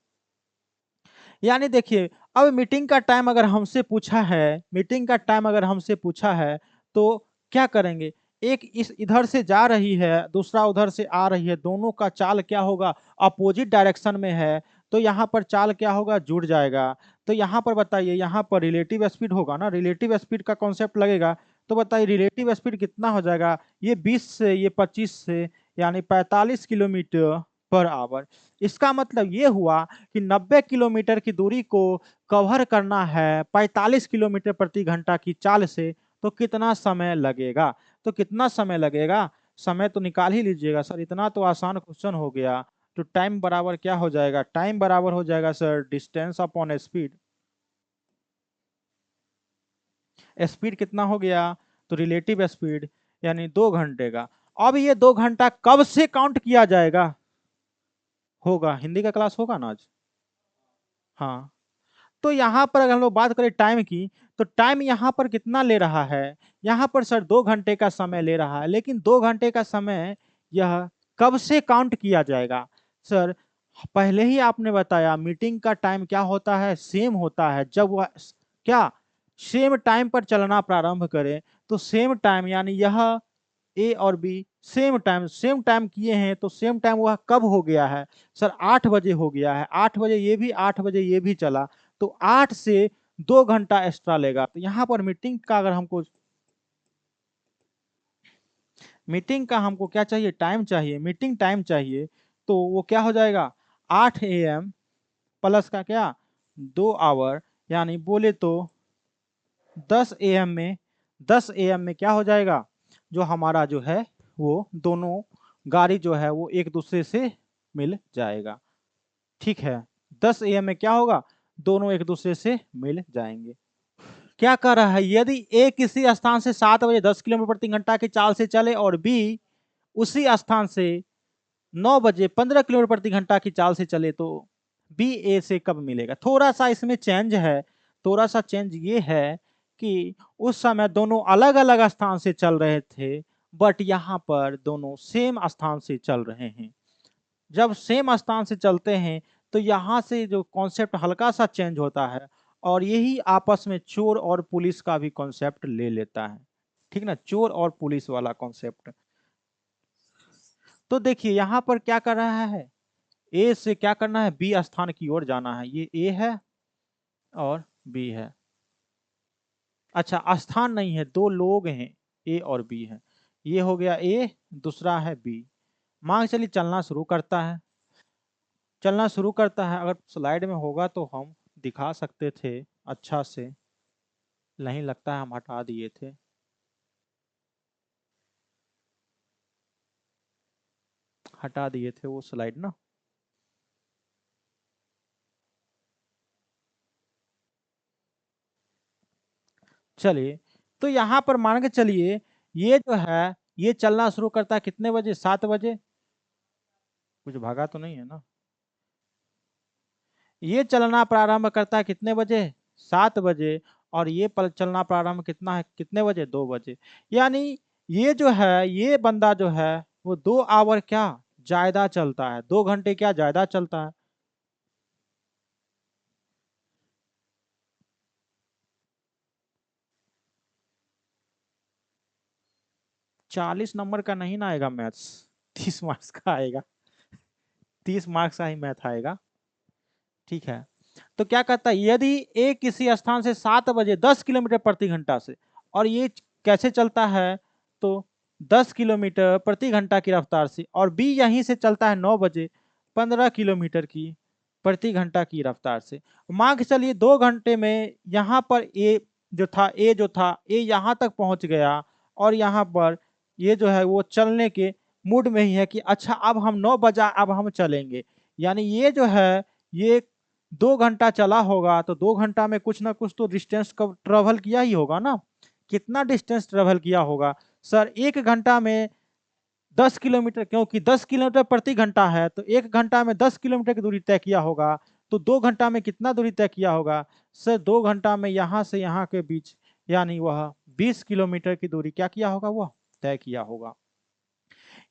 यानी देखिए, अब मीटिंग का टाइम अगर हमसे पूछा है, मीटिंग का टाइम अगर हमसे पूछा है तो क्या करेंगे, एक इस इधर से जा रही है, दूसरा उधर से आ रही है, दोनों का चाल क्या होगा, अपोजिट डायरेक्शन में है। तो यहाँ पर चाल क्या होगा, जुड़ जाएगा। तो यहाँ पर बताइए, यहाँ पर रिलेटिव स्पीड होगा ना, रिलेटिव स्पीड का कॉन्सेप्ट लगेगा। तो बताइए रिलेटिव स्पीड कितना हो जाएगा, ये 20 से ये 25 से, यानी 45 किलोमीटर पर आवर। इसका मतलब ये हुआ कि 90 किलोमीटर की दूरी को कवर करना है 45 किलोमीटर प्रति घंटा की चाल से, तो कितना समय लगेगा। तो कितना समय लगेगा, समय तो निकाल ही लीजिएगा सर, इतना तो आसान क्वेश्चन हो गया। तो टाइम बराबर क्या हो जाएगा, टाइम बराबर हो जाएगा sir distance upon speed. Speed कितना हो गया, तो रिलेटिव स्पीड, यानी 2 घंटे का। अब ये 2 घंटा कब से काउंट किया जाएगा, होगा हिंदी का क्लास होगा ना आज, हाँ। तो यहाँ पर अगर हम लोग बात करें टाइम की, तो टाइम यहाँ पर कितना ले रहा है, यहाँ पर सर 2 घंटे का समय ले रहा है। लेकिन 2 घंटे का समय यह कब से काउंट किया जाएगा सर, पहले ही आपने बताया मीटिंग का टाइम क्या होता है, सेम होता है। जब वह क्या सेम टाइम पर चलना प्रारंभ करें, तो सेम टाइम यानी यह ए और बी सेम टाइम किए हैं, तो सेम टाइम वह कब हो गया है सर, 8 बजे हो गया है। 8 बजे ये भी, 8 बजे ये भी चला, तो 8 से 2 घंटा एक्स्ट्रा लेगा। तो यहाँ पर मीटिंग का अगर हमको, मीटिंग का हमको क्या चाहिए, टाइम चाहिए, मीटिंग टाइम चाहिए। तो वो क्या हो जाएगा, 8 AM प्लस का क्या, 2 आवर, यानी बोले तो 10 AM में, 10 AM में क्या हो जाएगा, जो हमारा जो है वो दोनों गाड़ी जो है वो एक दूसरे से मिल जाएगा। ठीक है, 10 AM में क्या होगा, दोनों एक दूसरे से मिल जाएंगे। क्या कर रहा है, यदि ए किसी स्थान से 7 बजे 10 किलोमीटर प्रति घंटा की चाल से चले और बी उसी स्थान से 9 बजे 15 किलोमीटर प्रति घंटा की चाल से चले, तो बी ए से कब मिलेगा। थोड़ा सा इसमें चेंज है थोड़ा सा चेंज ये है कि उस समय दोनों अलग अलग स्थान से चल रहे थे, बट यहाँ पर दोनों सेम स्थान से चल रहे हैं। जब सेम स्थान से चलते हैं तो यहाँ से जो कॉन्सेप्ट हल्का सा चेंज होता है, और यही आपस में चोर और पुलिस का भी कॉन्सेप्ट ले लेता है। ठीक ना, चोर और पुलिस वाला कॉन्सेप्ट। तो देखिए यहाँ पर क्या कर रहा है, ए से क्या करना है, बी स्थान की ओर जाना है। ये ए है और बी है। अच्छा, स्थान नहीं है, दो लोग हैं, ए और बी है। ये हो गया ए, दूसरा है बी। मान के चलिए चलना शुरू करता है। चलना शुरू करता है, अगर स्लाइड में होगा तो हम दिखा सकते थे अच्छा से, नहीं लगता है हम हटा दिए थे। हटा दिए थे वो स्लाइड ना। चलिए, तो यहाँ पर मान के चलिए ये जो है ये चलना शुरू करता है कितने बजे, 7 बजे। कुछ भागा तो नहीं है ना। ये चलना प्रारंभ करता है कितने बजे, 7 बजे। और ये पल चलना प्रारंभ कितना है, कितने बजे, 2 बजे। यानी ये जो है ये बंदा जो है वो 2 आवर क्या ज्यादा चलता है, 2 घंटे क्या ज्यादा चलता है। 40 नंबर का नहीं ना आएगा मैथ्स, 30 मार्क्स का आएगा। 30 मार्क्स का ही मैथ आएगा। ठीक है, तो क्या कहता है, यदि ए किसी स्थान से 7 बजे 10 किलोमीटर प्रति घंटा से, और ये कैसे चलता है, तो 10 किलोमीटर प्रति घंटा की रफ्तार से, और बी यहीं से चलता है 9 बजे 15 किलोमीटर की प्रति घंटा की रफ्तार से। मान के चलिए 2 घंटे में यहाँ पर ए जो था ए यहाँ तक पहुंच गया, और यहाँ पर ये जो है वो चलने के मूड में ही है कि अच्छा अब हम 9 बजा अब हम चलेंगे। यानी ये जो है ये 2 घंटा चला होगा, तो 2 घंटा में कुछ ना कुछ तो डिस्टेंस ट्रेवल किया ही होगा ना। कितना डिस्टेंस ट्रेवल किया होगा सर, 1 घंटा में 10 किलोमीटर, क्योंकि 10 किलोमीटर प्रति घंटा है तो 1 घंटा में 10 किलोमीटर की दूरी तय किया होगा। तो 2 घंटा में कितना दूरी तय किया होगा सर, 2 घंटा में यहाँ से यहाँ के बीच, यानी वह 20 किलोमीटर की दूरी क्या किया होगा, वह तय किया होगा।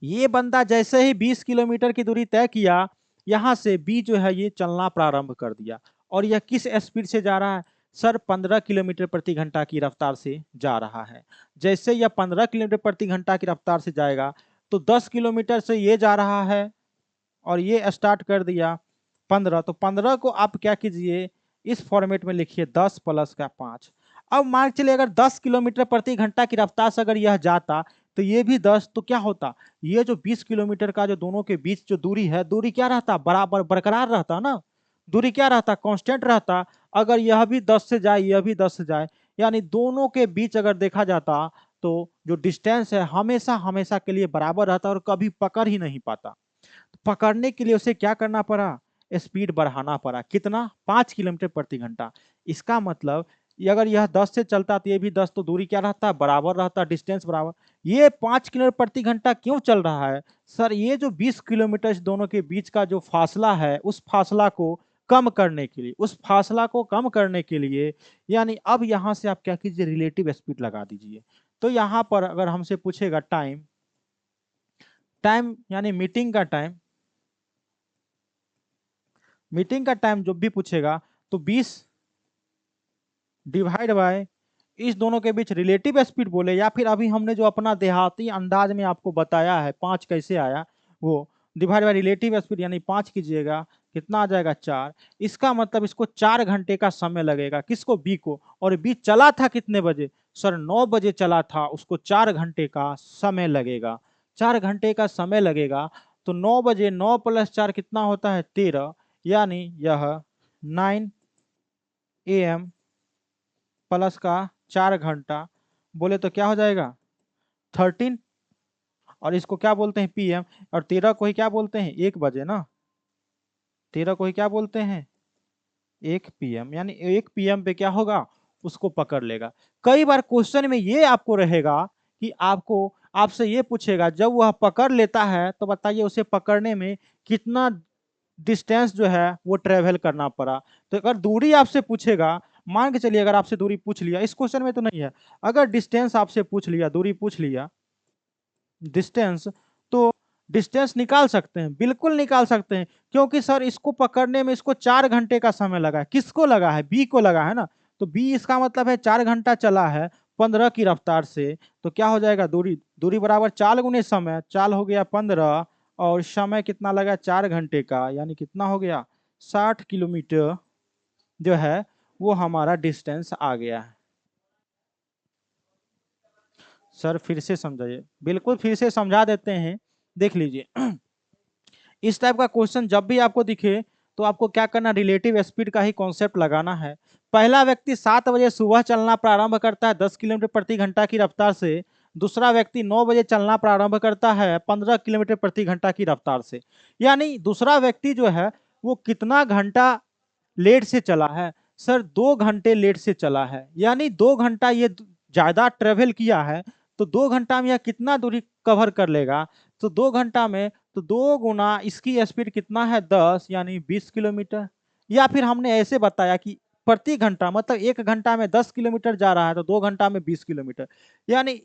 ये बंदा जैसे ही 20 किलोमीटर की दूरी तय किया, यहाँ से बी जो है ये चलना प्रारंभ कर दिया। और यह किस स्पीड से जा रहा है सर, 15 किलोमीटर प्रति घंटा की रफ्तार से जा रहा है। जैसे यह 15 किलोमीटर प्रति घंटा की रफ्तार से जाएगा, तो 10 किलोमीटर से ये जा रहा है, और ये स्टार्ट कर दिया 15। तो 15 को आप क्या कीजिए, इस फॉर्मेट में लिखिए 10 प्लस का 5। अब मान चलिए अगर 10 किलोमीटर प्रति घंटा की रफ्तार से अगर यह जाता, तो ये भी 10, तो क्या होता, ये जो 20 किलोमीटर का जो दोनों के बीच जो दूरी है, दूरी क्या रहता, बराबर बरकरार रहता ना। दूरी क्या रहता, कांस्टेंट रहता। अगर यह भी 10 से जाए यह भी 10 से जाए, यानी दोनों के बीच अगर देखा जाता तो जो डिस्टेंस है हमेशा हमेशा के लिए बराबर रहता और कभी पकड़ ही नहीं पाता। पकड़ने के लिए उसे क्या करना पड़ा, स्पीड बढ़ाना पड़ा। कितना, 5 किलोमीटर प्रति घंटा। इसका मतलब ये अगर यह 10 से चलता तो ये भी 10, तो दूरी क्या रहता, बराबर रहता, डिस्टेंस बराबर। ये 5 किलोमीटर प्रति घंटा क्यों चल रहा है सर, ये जो 20 किलोमीटर दोनों के बीच का जो फासला है, उस फासला को कम करने के लिए, उस फासला को कम करने के लिए, यानी अब यहां से आप क्या कीजिए, रिलेटिव स्पीड लगा दीजिए। तो यहां पर अगर हमसे पूछेगा टाइम, टाइम यानी मीटिंग का टाइम, मीटिंग का टाइम जो भी पूछेगा, तो 20 डिवाइड बाय इस दोनों के बीच रिलेटिव स्पीड बोले, या फिर अभी हमने जो अपना देहाती अंदाज में आपको बताया है 5 कैसे आया, वो डिवाइड बाय रिलेटिव स्पीड, यानी 5 कीजिएगा, कितना आ जाएगा, 4। इसका मतलब इसको 4 घंटे का समय लगेगा, किसको, बी को। और बी चला था कितने बजे सर, 9 बजे चला था, उसको 4 घंटे का समय लगेगा। 4 घंटे का समय लगेगा, तो 9 बजे 9 प्लस 4 कितना होता है, 13। यानी यह 9 AM प्लस का 4 घंटा, बोले तो क्या हो जाएगा, 13। और इसको क्या बोलते हैं, PM। और 13 को ही क्या बोलते हैं, 1 बजे ना। 13 को ही क्या बोलते हैं, 1 PM। यानी 1 PM पे क्या होगा, उसको पकड़ लेगा। कई बार क्वेश्चन में ये आपको रहेगा कि आपको आपसे ये पूछेगा, जब वह पकड़ लेता है तो बताइए उसे पकड़ने में कितना डिस्टेंस जो है वो ट्रेवल करना पड़ा। तो अगर दूरी आपसे पूछेगा, मान के चलिए अगर आपसे दूरी पूछ लिया, इस क्वेश्चन में तो नहीं है, अगर डिस्टेंस आपसे पूछ लिया, दूरी पूछ लिया, डिस्टेंस, तो डिस्टेंस निकाल सकते हैं, बिल्कुल निकाल सकते हैं, क्योंकि सर इसको पकड़ने में इसको 4 घंटे का समय लगा है। किसको लगा है? बी को लगा है ना। तो बी इसका मतलब है 4 घंटा चला है 15 की रफ्तार से। तो क्या हो जाएगा? दूरी दूरी बराबर 4 गुने समय, 4 हो गया 15, और समय कितना लगा? 4 घंटे का, यानी कितना हो गया? 60 किलोमीटर जो है वो हमारा डिस्टेंस आ गया है। सर फिर से समझाइए। बिल्कुल फिर से समझा देते हैं, देख लीजिए। इस टाइप का क्वेश्चन जब भी आपको दिखे तो आपको क्या करना? रिलेटिव स्पीड का ही कॉन्सेप्ट लगाना है। पहला व्यक्ति 7 बजे सुबह चलना प्रारंभ करता है 10 किलोमीटर प्रति घंटा की रफ्तार से। दूसरा व्यक्ति 9 बजे चलना प्रारंभ करता है 15 किलोमीटर प्रति घंटा की रफ्तार से। यानी दूसरा व्यक्ति जो है वो कितना घंटा लेट से चला है? सर 2 घंटे लेट से चला है, यानी 2 घंटा ये ज्यादा ट्रेवल किया है। तो 2 घंटा में यह कितना दूरी कवर कर लेगा? तो 2 घंटा में तो 2 गुना इसकी स्पीड कितना है? 10, यानी 20 किलोमीटर। या फिर हमने ऐसे बताया कि प्रति घंटा, मतलब 1 घंटा में 10 किलोमीटर जा रहा है तो 2 घंटा में 20 किलोमीटर। यानी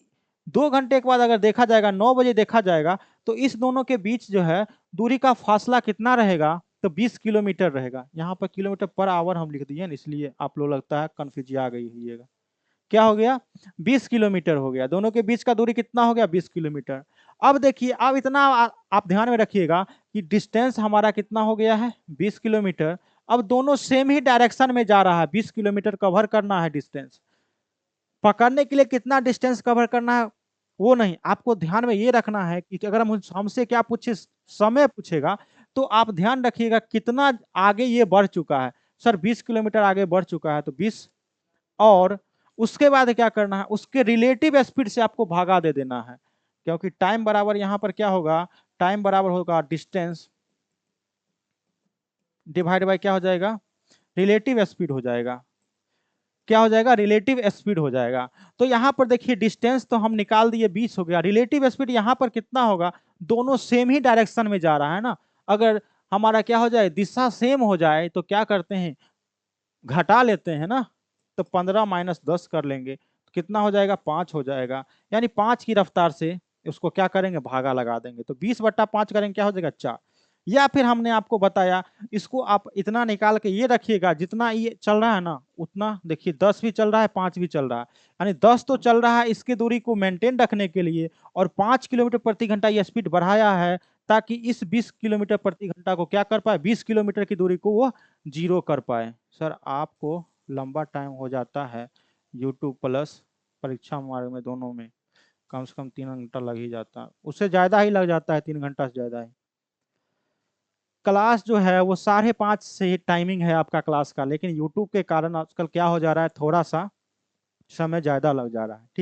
2 घंटे के बाद अगर देखा जाएगा, 9 बजे देखा जाएगा, तो इस दोनों के बीच जो है दूरी का फासला कितना रहेगा? तो 20 किलोमीटर रहेगा। यहाँ पर किलोमीटर पर आवर हम लिख दिए ना, इसलिए आप लोग लगता है कंफ्यूज आ गई है। क्या हो गया? 20 किलोमीटर हो गया। दोनों के बीच का दूरी कितना हो गया? 20 किलोमीटर। अब देखिए, अब इतना आप ध्यान में रखिएगा कि डिस्टेंस हमारा कितना हो गया है? 20 किलोमीटर। अब दोनों सेम ही डायरेक्शन में जा रहा है, 20 किलोमीटर कवर करना है डिस्टेंस। पकड़ने के लिए कितना डिस्टेंस कवर करना है वो नहीं, आपको ध्यान में ये रखना है कि अगर हम हमसे क्या पूछे, समय पूछेगा, तो आप ध्यान रखिएगा कितना आगे ये बढ़ चुका है। सर 20 किलोमीटर आगे बढ़ चुका है तो 20, और उसके बाद क्या करना है? उसके रिलेटिव स्पीड से आपको भागा दे देना है, क्योंकि टाइम बराबर यहाँ पर क्या होगा? टाइम बराबर होगा डिस्टेंस डिवाइड बाय क्या हो जाएगा? रिलेटिव स्पीड हो जाएगा। क्या हो जाएगा? रिलेटिव स्पीड हो जाएगा। तो यहाँ पर देखिए डिस्टेंस तो हम निकाल दिए, 20 हो गया। रिलेटिव स्पीड यहाँ पर कितना होगा? दोनों सेम ही डायरेक्शन में जा रहा है ना। अगर हमारा क्या हो जाए, दिशा सेम हो जाए, तो क्या करते हैं? घटा लेते हैं ना। तो 15 माइनस 10 कर लेंगे तो कितना हो जाएगा? 5 हो जाएगा। यानी 5 की रफ्तार से उसको क्या करेंगे? भागा लगा देंगे। तो 20/5 करेंगे, क्या हो जाएगा? 4। या फिर हमने आपको बताया, इसको आप इतना निकाल के ये रखिएगा, जितना ये चल रहा है ना उतना देखिए, 10 भी चल रहा है, 5 भी चल रहा है, यानी 10 तो चल रहा है इसकी दूरी को मेंटेन रखने के लिए, और 5 किलोमीटर प्रति घंटा ये स्पीड बढ़ाया है ताकि इस 20 किलोमीटर प्रति घंटा को क्या कर पाए? 20 किलोमीटर की दूरी को वो जीरो कर पाए। सर आपको लंबा टाइम हो जाता है यूट्यूब प्लस परीक्षा मार्ग में, दोनों में कम से कम 3 घंटा लग ही जाता है, उससे ज़्यादा ही लग जाता है, 3 घंटा से ज़्यादा ही। क्लास जो है वो 5:30 से टाइमिंग है आपका क्लास का, लेकिन यूट्यूब के कारण आजकल क्या हो जा रहा है, थोड़ा सा समय ज़्यादा लग जा रहा है। ठीक।